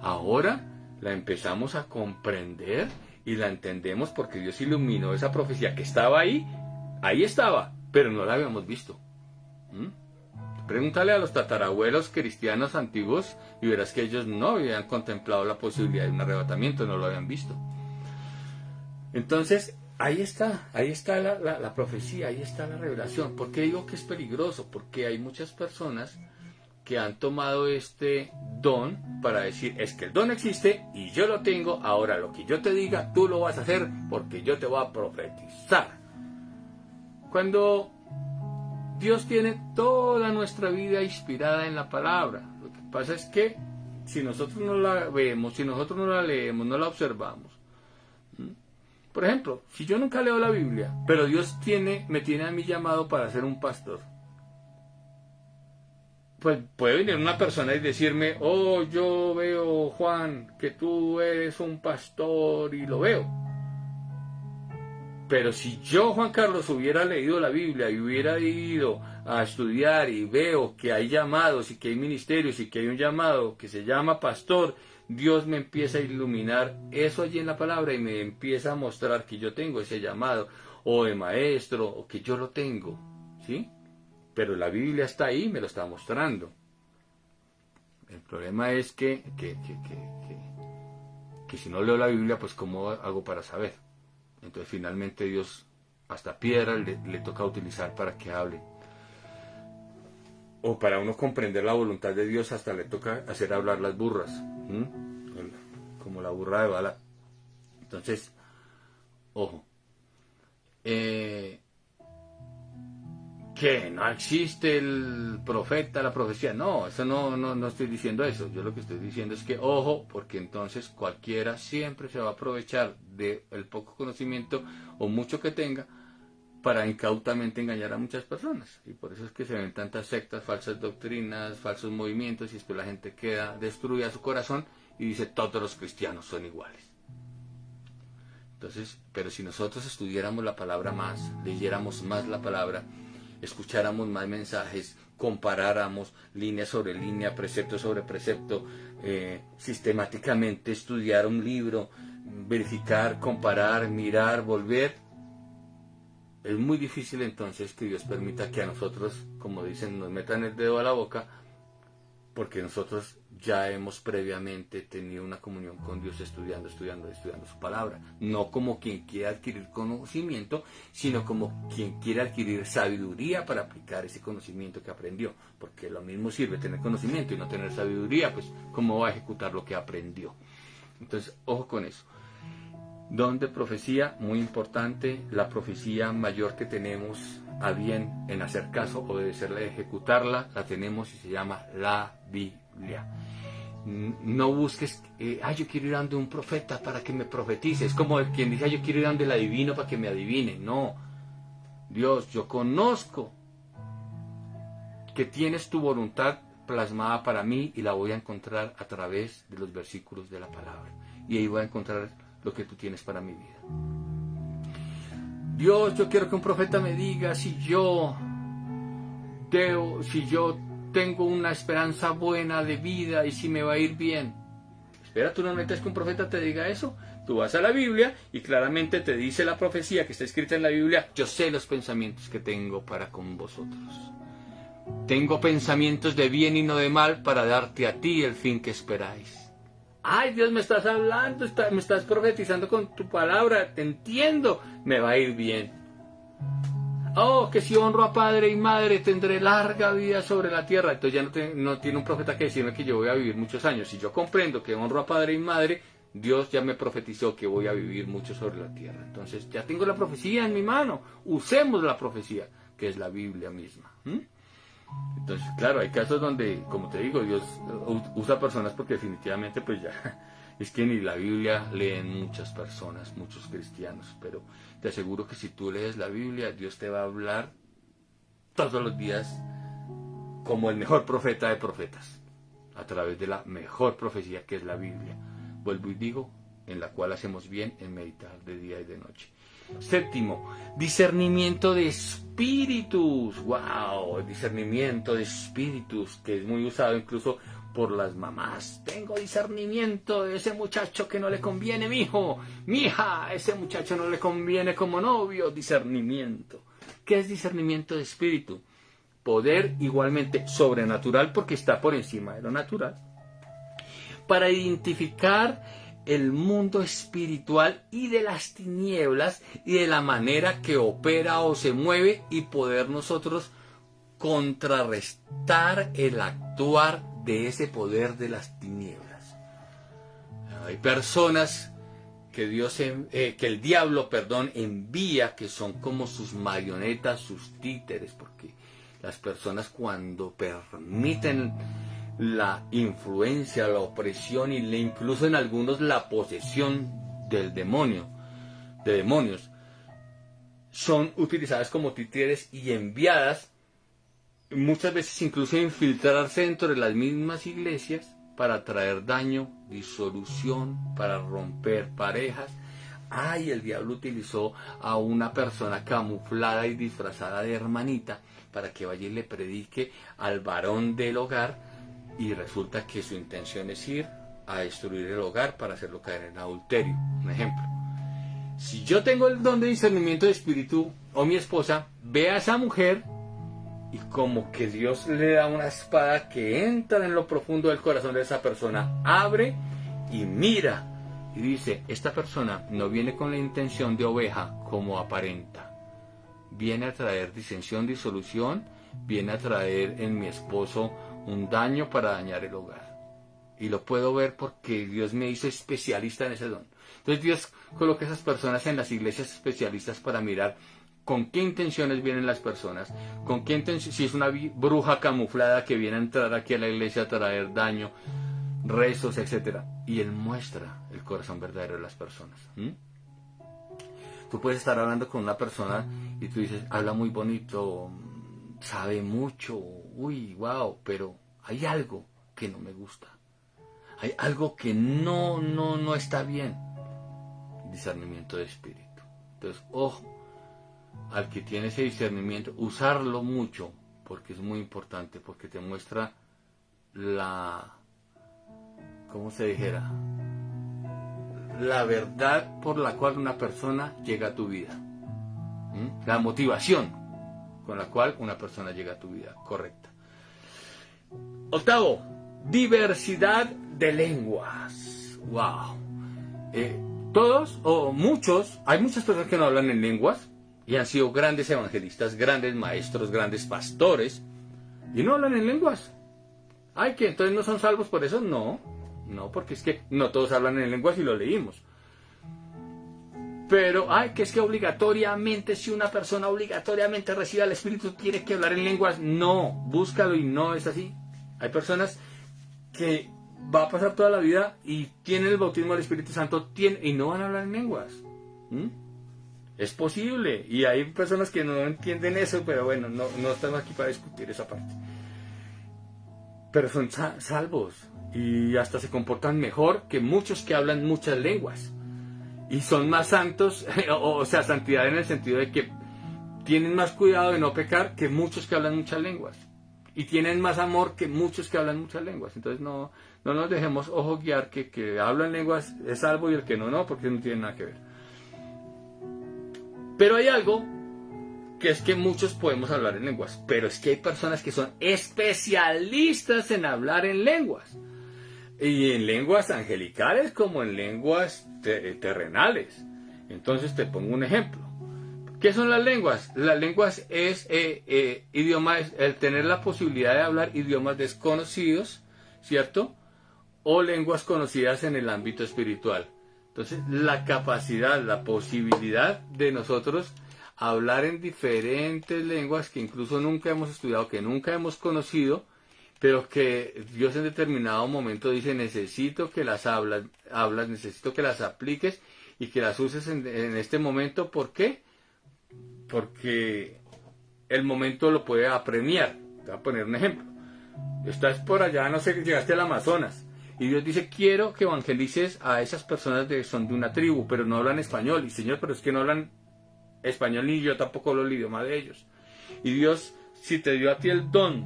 Ahora la empezamos a comprender y la entendemos porque Dios iluminó esa profecía que estaba ahí estaba, pero no la habíamos visto. Pregúntale a los tatarabuelos cristianos antiguos y verás que ellos no habían contemplado la posibilidad de un arrebatamiento, no lo habían visto. Entonces, ahí está la profecía, ahí está la revelación. ¿Por qué digo que es peligroso? Porque hay muchas personas que han tomado este don para decir, es que el don existe y yo lo tengo, ahora lo que yo te diga, tú lo vas a hacer porque yo te voy a profetizar. Cuando Dios tiene toda nuestra vida inspirada en la palabra, lo que pasa es que si nosotros no la vemos, si nosotros no la leemos, no la observamos. Por ejemplo, si yo nunca leo la Biblia, pero Dios me tiene a mí llamado para ser un pastor, pues puede venir una persona y decirme, oh, yo veo, Juan, que tú eres un pastor y lo veo. Pero si yo, Juan Carlos, hubiera leído la Biblia y hubiera ido a estudiar y veo que hay llamados y que hay ministerios y que hay un llamado que se llama pastor, Dios me empieza a iluminar eso allí en la palabra y me empieza a mostrar que yo tengo ese llamado, o de maestro, o que yo lo tengo, ¿sí? Pero la Biblia está ahí, me lo está mostrando. El problema es que si no leo la Biblia, pues ¿cómo hago para saber? Entonces finalmente Dios hasta piedra le toca utilizar para que hable. O para uno comprender la voluntad de Dios hasta le toca hacer hablar las burras. Como la burra de Bala. Entonces, ojo. Que no existe el profeta, la profecía. No, eso no estoy diciendo eso. Yo lo que estoy diciendo es que, ojo, porque entonces cualquiera siempre se va a aprovechar del poco conocimiento o mucho que tenga para incautamente engañar a muchas personas. Y por eso es que se ven tantas sectas, falsas doctrinas, falsos movimientos, y después la gente queda destruida su corazón y dice, todos los cristianos son iguales. Entonces, pero si nosotros estudiáramos la palabra más, leyéramos más la palabra, escucháramos más mensajes, comparáramos línea sobre línea, precepto sobre precepto, sistemáticamente estudiar un libro, verificar, comparar, mirar, volver, es muy difícil entonces que Dios permita que a nosotros, como dicen, nos metan el dedo a la boca, porque nosotros ya hemos previamente tenido una comunión con Dios estudiando su palabra. No como quien quiere adquirir conocimiento, sino como quien quiere adquirir sabiduría para aplicar ese conocimiento que aprendió. Porque lo mismo sirve tener conocimiento y no tener sabiduría, pues ¿cómo va a ejecutar lo que aprendió? Entonces, ojo con eso. Don de profecía, muy importante, la profecía mayor que tenemos a bien en hacer caso, obedecerla y ejecutarla, la tenemos y se llama la Biblia. No busques, yo quiero ir donde un profeta para que me profetice. Es como quien dice, yo quiero ir donde el adivino para que me adivine. No, Dios, yo conozco que tienes tu voluntad plasmada para mí y la voy a encontrar a través de los versículos de la palabra. Y ahí voy a encontrar lo que tú tienes para mi vida. Dios, yo quiero que un profeta me diga si yo tengo una esperanza buena de vida y si me va a ir bien. Espera, tú no necesitas que un profeta te diga eso. Tú vas a la Biblia y claramente te dice la profecía que está escrita en la Biblia. Yo sé los pensamientos que tengo para con vosotros. Tengo pensamientos de bien y no de mal para darte a ti el fin que esperáis. Ay, Dios, me estás hablando, me estás profetizando con tu palabra, te entiendo, me va a ir bien. Oh, que si honro a padre y madre tendré larga vida sobre la tierra. Entonces ya no tiene un profeta que decirme que yo voy a vivir muchos años. Si yo comprendo que honro a padre y madre, Dios ya me profetizó que voy a vivir mucho sobre la tierra. Entonces ya tengo la profecía en mi mano, usemos la profecía, que es la Biblia misma. Entonces, claro, hay casos donde, como te digo, Dios usa personas porque definitivamente pues ya es que ni la Biblia leen muchas personas, muchos cristianos, pero te aseguro que si tú lees la Biblia, Dios te va a hablar todos los días como el mejor profeta de profetas, a través de la mejor profecía que es la Biblia. Vuelvo y digo, en la cual hacemos bien en meditar de día y de noche. Séptimo, discernimiento de espíritus. ¡Wow! Discernimiento de espíritus, que es muy usado incluso por las mamás. Tengo discernimiento de ese muchacho que no le conviene, mijo, mija, ese muchacho no le conviene como novio. Discernimiento. ¿Qué es discernimiento de espíritu? Poder igualmente sobrenatural, porque está por encima de lo natural, para identificar el mundo espiritual y de las tinieblas y de la manera que opera o se mueve, y poder nosotros contrarrestar el actuar de ese poder de las tinieblas. Hay personas que el diablo, envía, que son como sus marionetas, sus títeres, porque las personas, cuando permiten la influencia, la opresión y incluso en algunos la posesión del demonio, de demonios, son utilizadas como títeres y enviadas muchas veces incluso a infiltrarse dentro de las mismas iglesias para traer daño, disolución, para romper parejas. El diablo utilizó a una persona camuflada y disfrazada de hermanita para que vaya y le predique al varón del hogar, y resulta que su intención es ir a destruir el hogar para hacerlo caer en adulterio. Un ejemplo. Si yo tengo el don de discernimiento de espíritu, o mi esposa ve a esa mujer y como que Dios le da una espada que entra en lo profundo del corazón de esa persona, abre y mira y dice: esta persona no viene con la intención de oveja como aparenta, viene a traer disensión, disolución, viene a traer en mi esposo un daño para dañar el hogar. Y lo puedo ver porque Dios me hizo especialista en ese don. Entonces Dios coloca a esas personas en las iglesias especialistas para mirar con qué intenciones vienen las personas, con qué intención, si es una bruja camuflada que viene a entrar aquí a la iglesia a traer daño, rezos, etc. Y Él muestra el corazón verdadero de las personas. Tú puedes estar hablando con una persona y tú dices: habla muy bonito, sabe mucho, uy, wow, pero hay algo que no me gusta. Hay algo que no está bien. Discernimiento de espíritu. Entonces, ojo, al que tiene ese discernimiento, usarlo mucho, porque es muy importante, porque te muestra ¿cómo se dijera? La verdad por la cual una persona llega a tu vida. La motivación con la cual una persona llega a tu vida, correcta. Octavo, diversidad de lenguas. Wow. Todos o muchos, hay muchas personas que no hablan en lenguas y han sido grandes evangelistas, grandes maestros, grandes pastores, y no hablan en lenguas. Que entonces no son salvos por eso. No, porque es que no todos hablan en lenguas y lo leímos. Pero, que es que obligatoriamente, si una persona obligatoriamente recibe al Espíritu, tiene que hablar en lenguas. No, búscalo y no es así. Hay personas que va a pasar toda la vida y tienen el bautismo del Espíritu Santo y no van a hablar en lenguas. Es posible, y hay personas que no entienden eso, pero bueno, no estamos aquí para discutir esa parte. Pero son salvos y hasta se comportan mejor que muchos que hablan muchas lenguas. Y son más santos, o sea, santidad en el sentido de que tienen más cuidado de no pecar que muchos que hablan muchas lenguas. Y tienen más amor que muchos que hablan muchas lenguas. Entonces no nos dejemos guiar que hablan lenguas es salvo y el que no, porque no tiene nada que ver. Pero hay algo que es que muchos podemos hablar en lenguas, pero es que hay personas que son especialistas en hablar en lenguas. Y en lenguas angelicales como en lenguas terrenales. Entonces te pongo un ejemplo. ¿Qué son las lenguas? Las lenguas es idiomas, el tener la posibilidad de hablar idiomas desconocidos, ¿cierto? O lenguas conocidas en el ámbito espiritual. Entonces, la capacidad, la posibilidad de nosotros hablar en diferentes lenguas que incluso nunca hemos estudiado, que nunca hemos conocido, pero que Dios en determinado momento dice, necesito que las hablas, necesito que las apliques y que las uses en este momento. ¿Por qué? Porque el momento lo puede apremiar. Te voy a poner un ejemplo. Estás por allá, no sé, llegaste al Amazonas, y Dios dice, quiero que evangelices a esas personas que son de una tribu, pero no hablan español. Y Señor, pero es que no hablan español ni yo tampoco hablo el idioma de ellos. Y Dios, si te dio a ti el don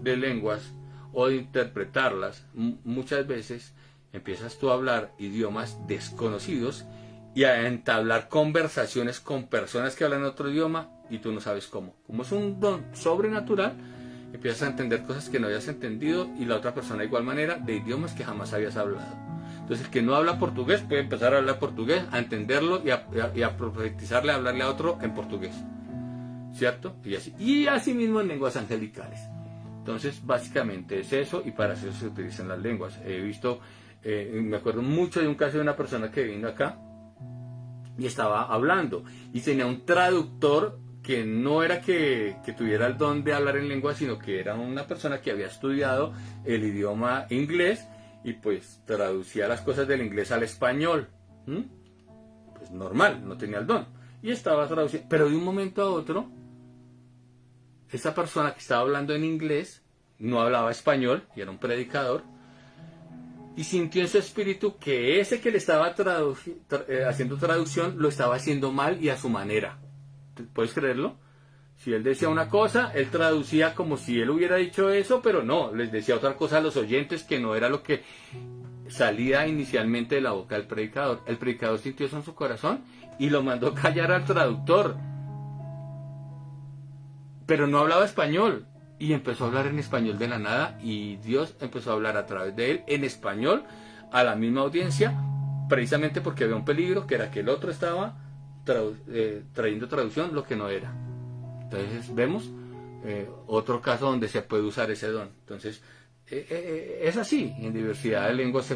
de lenguas o de interpretarlas, muchas veces empiezas tú a hablar idiomas desconocidos y a entablar conversaciones con personas que hablan otro idioma y tú no sabes cómo. Como es un don sobrenatural, empiezas a entender cosas que no habías entendido y la otra persona de igual manera de idiomas que jamás habías hablado. Entonces el que no habla portugués puede empezar a hablar portugués, a entenderlo y a profetizarle, a hablarle a otro en portugués, ¿cierto? Y así mismo en lenguas angelicales. Entonces básicamente es eso, y para eso se utilizan las lenguas. He visto, me acuerdo mucho de un caso de una persona que vino acá y estaba hablando y tenía un traductor que no era que tuviera el don de hablar en lengua, sino que era una persona que había estudiado el idioma inglés y pues traducía las cosas del inglés al español. Pues normal, no tenía el don. Y estaba traduciendo, pero de un momento a otro, esa persona que estaba hablando en inglés no hablaba español y era un predicador, y sintió en su espíritu que ese que le estaba haciendo traducción lo estaba haciendo mal y a su manera. ¿Puedes creerlo? Si él decía una cosa, él traducía como si él hubiera dicho eso, pero no, les decía otra cosa a los oyentes que no era lo que salía inicialmente de la boca del predicador. El predicador sintió eso en su corazón y lo mandó callar al traductor, pero no hablaba español y empezó a hablar en español de la nada, y Dios empezó a hablar a través de él en español a la misma audiencia, precisamente porque había un peligro, que era que el otro estaba trayendo traducción lo que no era. Entonces vemos otro caso donde se puede usar ese don. Entonces es así, en diversidad de lenguas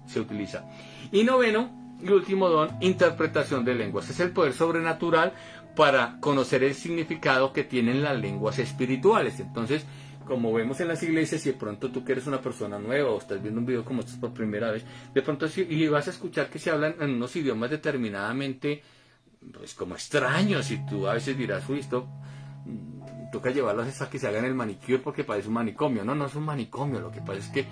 se utiliza. Y noveno y último don, interpretación de lenguas. Es el poder sobrenatural para conocer el significado que tienen las lenguas espirituales. Entonces, como vemos en las iglesias, si de pronto tú que eres una persona nueva o estás viendo un video como este por primera vez, de pronto y vas a escuchar que se hablan en unos idiomas determinadamente, pues como extraños, y tú a veces dirás, uy, esto toca llevarlos a que se hagan el manicure porque parece un manicomio. No, no es un manicomio. Lo que pasa es que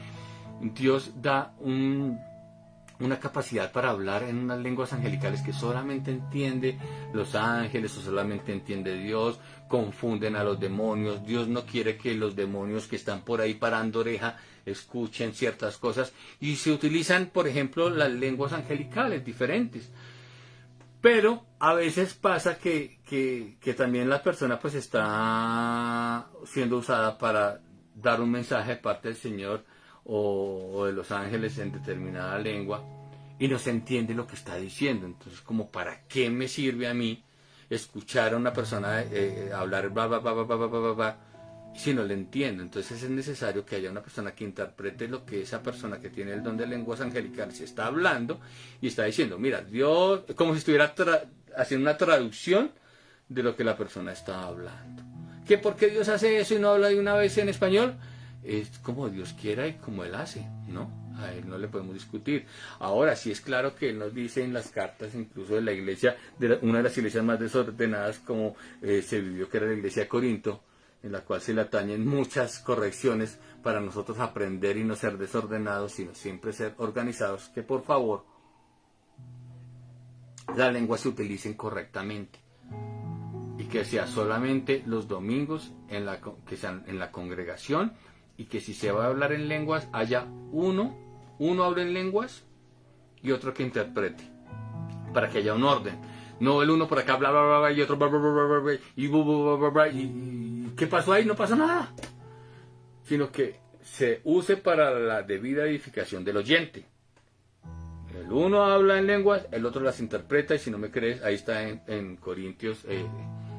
Dios da una capacidad para hablar en unas lenguas angelicales que solamente entiende los ángeles o solamente entiende Dios. Confunden a los demonios. Dios no quiere que los demonios que están por ahí parando oreja escuchen ciertas cosas, y se utilizan, por ejemplo, las lenguas angelicales diferentes. Pero a veces pasa que también la persona pues está siendo usada para dar un mensaje de parte del Señor o de los ángeles en determinada lengua, y no se entiende lo que está diciendo. Entonces, como, ¿para qué me sirve a mí escuchar a una persona hablar si no le entiendo? Entonces es necesario que haya una persona que interprete lo que esa persona que tiene el don de lenguas angelicales está hablando y está diciendo. Mira, Dios, como si estuviera haciendo una traducción de lo que la persona está hablando. ¿Que por qué Dios hace eso y no habla de una vez en español? Es como Dios quiera y como Él hace, ¿no? A Él no le podemos discutir. Ahora, sí es claro que Él nos dice en las cartas, incluso de la iglesia, una de las iglesias más desordenadas como se vivió, que era la iglesia de Corinto, en la cual se le atañen muchas correcciones para nosotros aprender y no ser desordenados, sino siempre ser organizados, que por favor la lengua se utilicen correctamente y que sea solamente los domingos que sean en la congregación, y que si se va a hablar en lenguas haya uno hable en lenguas y otro que interprete, para que haya un orden. No el uno por acá bla bla bla, bla y otro bla bla bla bla, bla y ¿qué pasó ahí? No pasa nada, sino que se use para la debida edificación del oyente. El uno habla en lenguas, el otro las interpreta, y si no me crees, ahí está en Corintios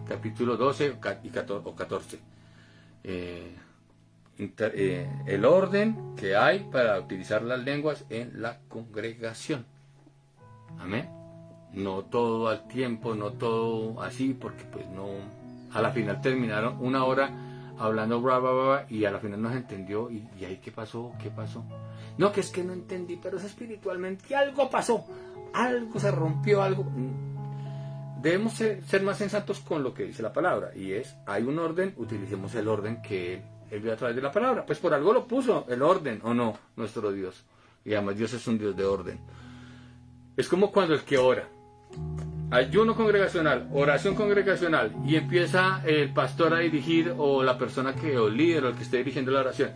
capítulo 12 o 14. El orden que hay para utilizar las lenguas en la congregación. Amén. no todo al tiempo, no todo así, porque pues no, a la final terminaron una hora hablando bla, bla, bla, y a la final no se entendió, y ahí ¿qué pasó? ¿Qué pasó? No, que es que no entendí, pero es espiritualmente, algo pasó, algo se rompió, algo. Debemos ser más sensatos con lo que dice la palabra, y es, hay un orden, utilicemos el orden que él vio a través de la palabra, pues por algo lo puso, el orden, ¿o no? Nuestro Dios, y además Dios es un Dios de orden. Es como cuando el que ora, ayuno congregacional, oración congregacional, y empieza el pastor a dirigir, o la persona que, o el líder, o el que esté dirigiendo la oración.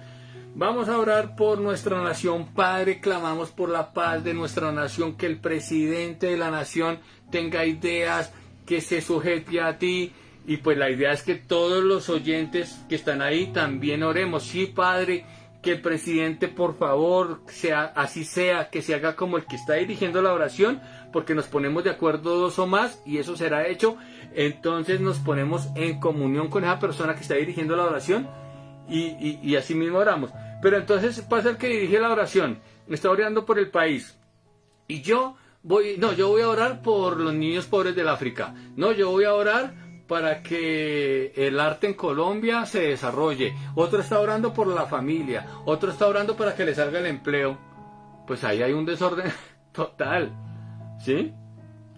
Vamos a orar por nuestra nación, Padre, clamamos por la paz de nuestra nación, que el presidente de la nación tenga ideas, que se sujete a ti, y pues la idea es que todos los oyentes que están ahí también oremos. Sí, Padre, que el presidente, por favor, así sea, que se haga como el que está dirigiendo la oración, porque nos ponemos de acuerdo dos o más, y eso será hecho. Entonces nos ponemos en comunión con esa persona que está dirigiendo la oración, y así mismo oramos. Pero entonces pasa el que dirige la oración, está orando por el país, y yo voy a orar por los niños pobres del África, no, yo voy a orar para que el arte en Colombia se desarrolle, otro está orando por la familia, otro está orando para que le salga el empleo. Pues ahí hay un desorden total, ¿sí?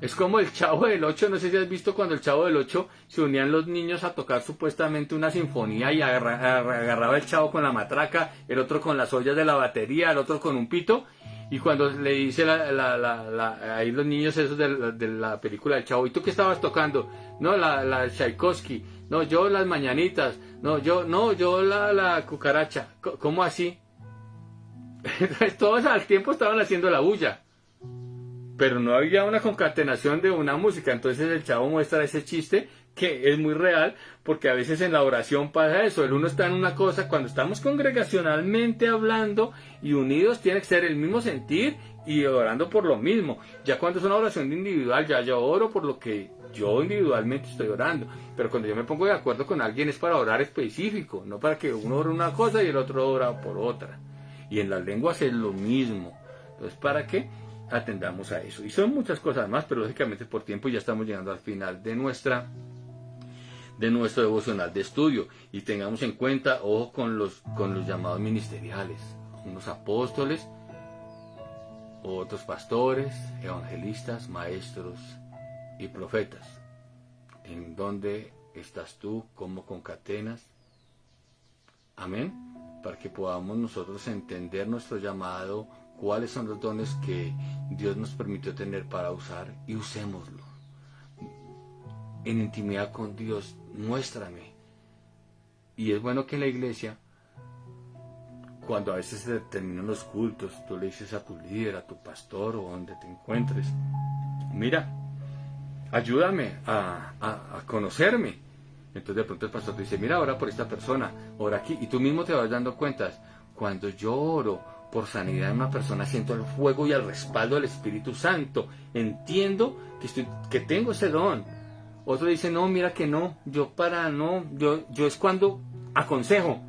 Es como el Chavo del Ocho, no sé si has visto cuando el Chavo del Ocho se unían los niños a tocar supuestamente una sinfonía, y agarraba el chavo con la matraca, el otro con las ollas de la batería, el otro con un pito, y cuando le dice ahí los niños esos de la película del Chavo, ¿y tú qué estabas tocando? No, la Tchaikovsky, no, yo las mañanitas, no, yo la cucaracha. ¿Cómo así? Todos al tiempo estaban haciendo la bulla, pero no había una concatenación de una música. Entonces el Chavo muestra ese chiste que es muy real, porque a veces en la oración pasa eso, el uno está en una cosa, cuando estamos congregacionalmente hablando y unidos tiene que ser el mismo sentir y orando por lo mismo. Ya cuando es una oración individual, ya yo oro por lo que yo individualmente estoy orando, pero cuando yo me pongo de acuerdo con alguien es para orar específico, no para que uno ore una cosa y el otro ora por otra. Y en las lenguas es lo mismo. Entonces, ¿para qué? Atendamos a eso. Y son muchas cosas más, pero lógicamente por tiempo ya estamos llegando al final de nuestro devocional de estudio, y tengamos en cuenta, ojo con los llamados ministeriales, unos apóstoles, otros pastores, evangelistas, maestros y profetas. ¿En dónde estás tú? ¿Cómo concatenas? Amén. Para que podamos nosotros entender nuestro llamado, cuáles son los dones que Dios nos permitió tener para usar, y usémoslo. En intimidad con Dios, muéstrame. Y es bueno que en la iglesia, cuando a veces se terminan los cultos, tú le dices a tu líder, a tu pastor, o donde te encuentres, mira, ayúdame a conocerme. Entonces de pronto el pastor te dice, mira, ora por esta persona, ora aquí, y tú mismo te vas dando cuentas. Cuando yo oro por sanidad en una persona, siento el fuego y el respaldo del Espíritu Santo, entiendo que tengo ese don. Otro dice, no, mira que no, yo es cuando aconsejo.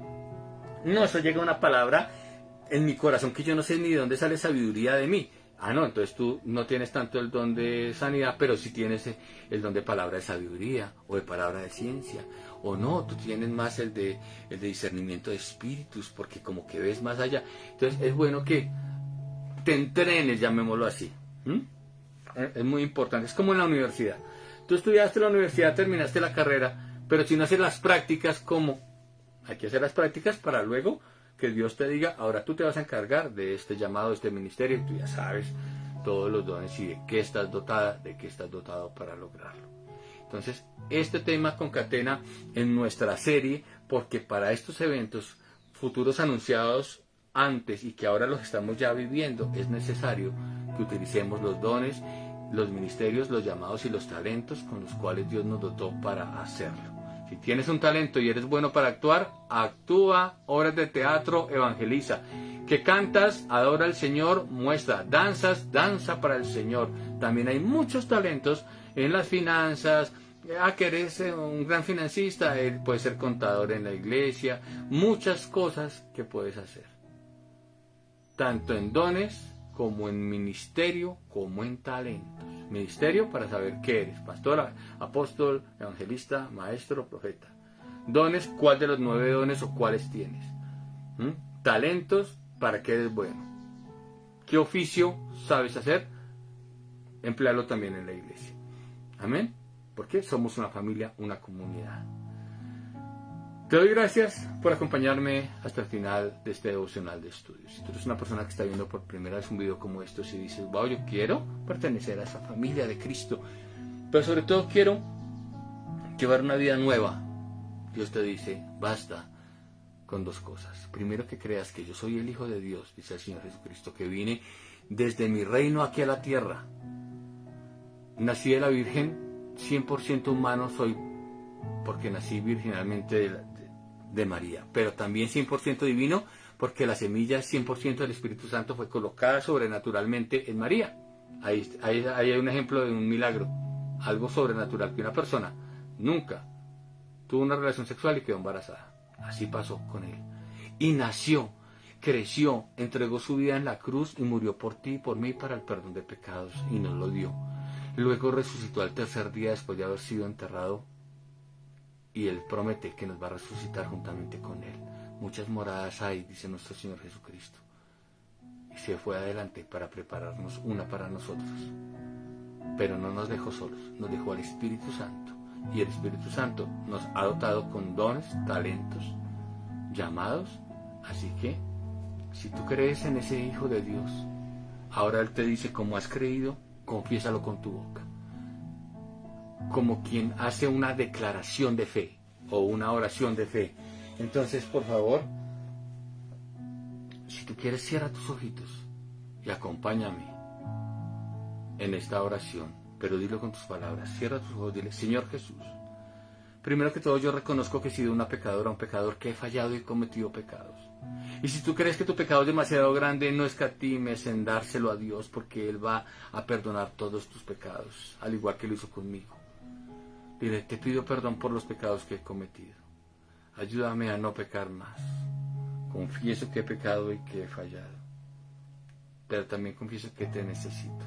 No, eso llega una palabra en mi corazón que yo no sé ni de dónde sale sabiduría de mí. Ah, no, entonces tú no tienes tanto el don de sanidad, pero sí tienes el don de palabra de sabiduría, o de palabra de ciencia. O no, tú tienes más el de discernimiento de espíritus, porque como que ves más allá. Entonces es bueno que te entrenes, llamémoslo así. Es muy importante, es como en la universidad. Tú estudiaste en la universidad, terminaste la carrera, pero si no haces las prácticas, ¿cómo? Hay que hacer las prácticas para luego que Dios te diga, ahora tú te vas a encargar de este llamado, de este ministerio, y tú ya sabes todos los dones y de qué estás dotada, de qué estás dotado para lograrlo. Entonces, este tema concatena en nuestra serie, porque para estos eventos futuros anunciados antes y que ahora los estamos ya viviendo, es necesario que utilicemos los dones, los ministerios, los llamados y los talentos con los cuales Dios nos dotó para hacerlo. Si tienes un talento y eres bueno para actuar, actúa, obras de teatro, evangeliza. Que cantas, adora al Señor, muestra. Danzas, danza para el Señor. También hay muchos talentos en las finanzas. Que eres un gran financista, él puede ser contador en la iglesia. Muchas cosas que puedes hacer. Tanto en dones, como en ministerio, como en talentos. ministerio para saber qué eres, pastor, apóstol, evangelista, maestro, profeta. Dones, ¿cuál de los 9 dones o cuáles tienes? Talentos, ¿para qué eres bueno? ¿Qué oficio sabes hacer? Empléalo también en la iglesia. Amén. Porque somos una familia, una comunidad. Te doy gracias por acompañarme hasta el final de este devocional de estudios. Si tú eres una persona que está viendo por primera vez un video como estos y dices, wow, yo quiero pertenecer a esa familia de Cristo, pero sobre todo quiero llevar una vida nueva, Dios te dice, basta con 2 cosas. Primero, que creas que yo soy el Hijo de Dios, dice el Señor Jesucristo, que vine desde mi reino aquí a la tierra. Nací de la Virgen, 100% humano soy, porque nací virginalmente de María, pero también 100% divino, porque la semilla 100% del Espíritu Santo fue colocada sobrenaturalmente en María. Ahí hay un ejemplo de un milagro, algo sobrenatural, que una persona nunca tuvo una relación sexual y quedó embarazada. Así pasó con él. Y nació, creció, entregó su vida en la cruz y murió por ti y por mí para el perdón de pecados, y nos lo dio. Luego resucitó al 3er día después de haber sido enterrado, y Él promete que nos va a resucitar juntamente con Él. Muchas moradas hay, dice nuestro Señor Jesucristo. Y se fue adelante para prepararnos una para nosotros. Pero no nos dejó solos, nos dejó al Espíritu Santo. Y el Espíritu Santo nos ha dotado con dones, talentos, llamados. Así que, si tú crees en ese Hijo de Dios, ahora Él te dice, como has creído, confiésalo con tu boca. Como quien hace una declaración de fe o una oración de fe. Entonces, por favor, si tú quieres, cierra tus ojitos y acompáñame en esta oración, pero dilo con tus palabras. Cierra tus ojos, dile, Señor Jesús, primero que todo yo reconozco que he sido una pecadora, un pecador, que he fallado y cometido pecados. Y si tú crees que tu pecado es demasiado grande, no escatimes en dárselo a Dios, porque Él va a perdonar todos tus pecados, al igual que lo hizo conmigo. Dile, te pido perdón por los pecados que he cometido. Ayúdame a no pecar más. Confieso que he pecado y que he fallado. Pero también confieso que te necesito.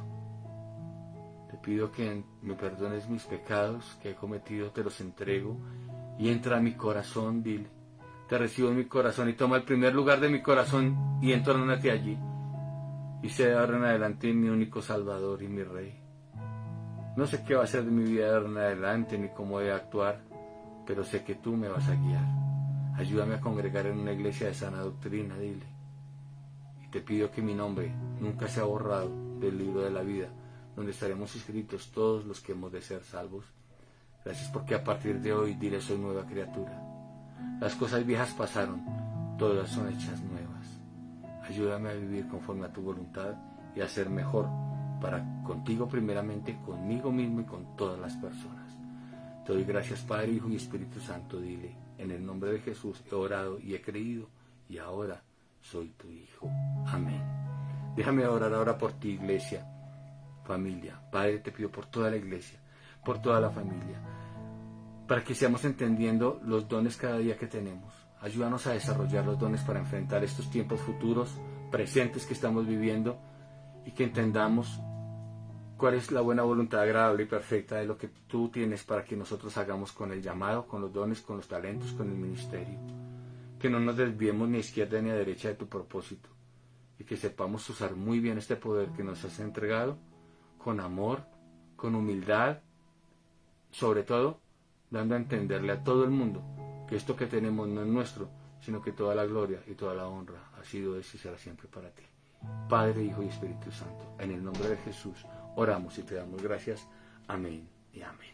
Te pido que me perdones mis pecados que he cometido, te los entrego. Y entra a mi corazón, dile. Te recibo en mi corazón y toma el primer lugar de mi corazón y entórnate allí. Y sé de ahora en adelante mi único Salvador y mi Rey. No sé qué va a ser de mi vida de ahora en adelante ni cómo he de actuar, pero sé que tú me vas a guiar. Ayúdame a congregar en una iglesia de sana doctrina, dile. Y te pido que mi nombre nunca sea borrado del libro de la vida, donde estaremos inscritos todos los que hemos de ser salvos. Gracias porque a partir de hoy, dile, soy nueva criatura. Las cosas viejas pasaron, todas son hechas nuevas. Ayúdame a vivir conforme a tu voluntad y a ser mejor para contigo primeramente, conmigo mismo y con todas las personas. Te doy gracias, Padre, Hijo y Espíritu Santo, dile, en el nombre de Jesús he orado y he creído, y ahora soy tu Hijo. Amén. Déjame orar ahora por ti, iglesia, familia. Padre, te pido por toda la iglesia, por toda la familia, para que seamos entendiendo los dones cada día que tenemos. Ayúdanos a desarrollar los dones para enfrentar estos tiempos futuros, presentes que estamos viviendo, y que entendamos cuál es la buena voluntad agradable y perfecta de lo que tú tienes para que nosotros hagamos con el llamado, con los dones, con los talentos, con el ministerio. Que no nos desviemos ni a izquierda ni a derecha de tu propósito, y que sepamos usar muy bien este poder que nos has entregado, con amor, con humildad, sobre todo dando a entenderle a todo el mundo que esto que tenemos no es nuestro, sino que toda la gloria y toda la honra ha sido, es y será siempre para ti. Padre, Hijo y Espíritu Santo, en el nombre de Jesús oramos y te damos gracias. Amén y amén.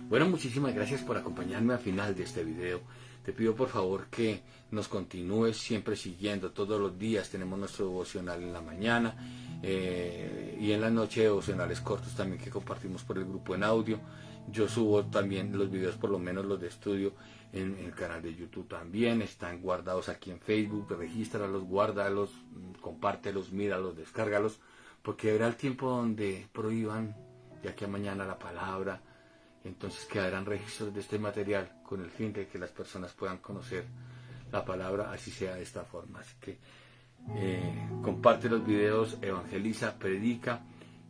Bueno, muchísimas gracias por acompañarme al final de este video. Te pido por favor que nos continúes siempre siguiendo. Todos los días tenemos nuestro devocional en la mañana y en la noche devocionales cortos también que compartimos por el grupo en audio. Yo subo también los videos, por lo menos los de estudio, en el canal de YouTube también. Están guardados aquí en Facebook. Regístralos, guárdalos, compártelos, míralos, descárgalos, porque habrá el tiempo donde prohíban de aquí a mañana la palabra. Entonces quedarán registros de este material con el fin de que las personas puedan conocer la palabra, así sea de esta forma. Así que comparte los videos, evangeliza, predica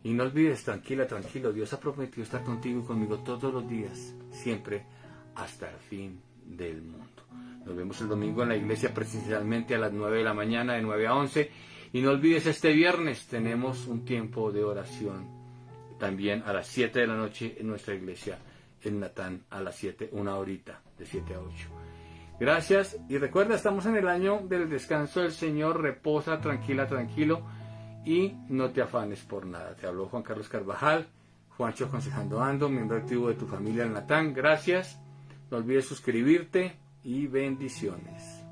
Y no olvides, tranquila, tranquilo, Dios ha prometido estar contigo y conmigo todos los días, siempre, hasta el fin del mundo. Nos vemos el domingo en la iglesia presencialmente a las 9 de la mañana, de 9 a 11. Y no olvides, este viernes tenemos un tiempo de oración, también a las 7 de la noche en nuestra iglesia, en Natán, a las 7, una horita, de 7 a 8. Gracias, y recuerda, estamos en el año del descanso del Señor. Reposa, tranquila, tranquilo, y no te afanes por nada. Te habló Juan Carlos Carvajal, Juancho Aconsejando Ando, miembro activo de tu familia en Natán. Gracias, no olvides suscribirte y bendiciones.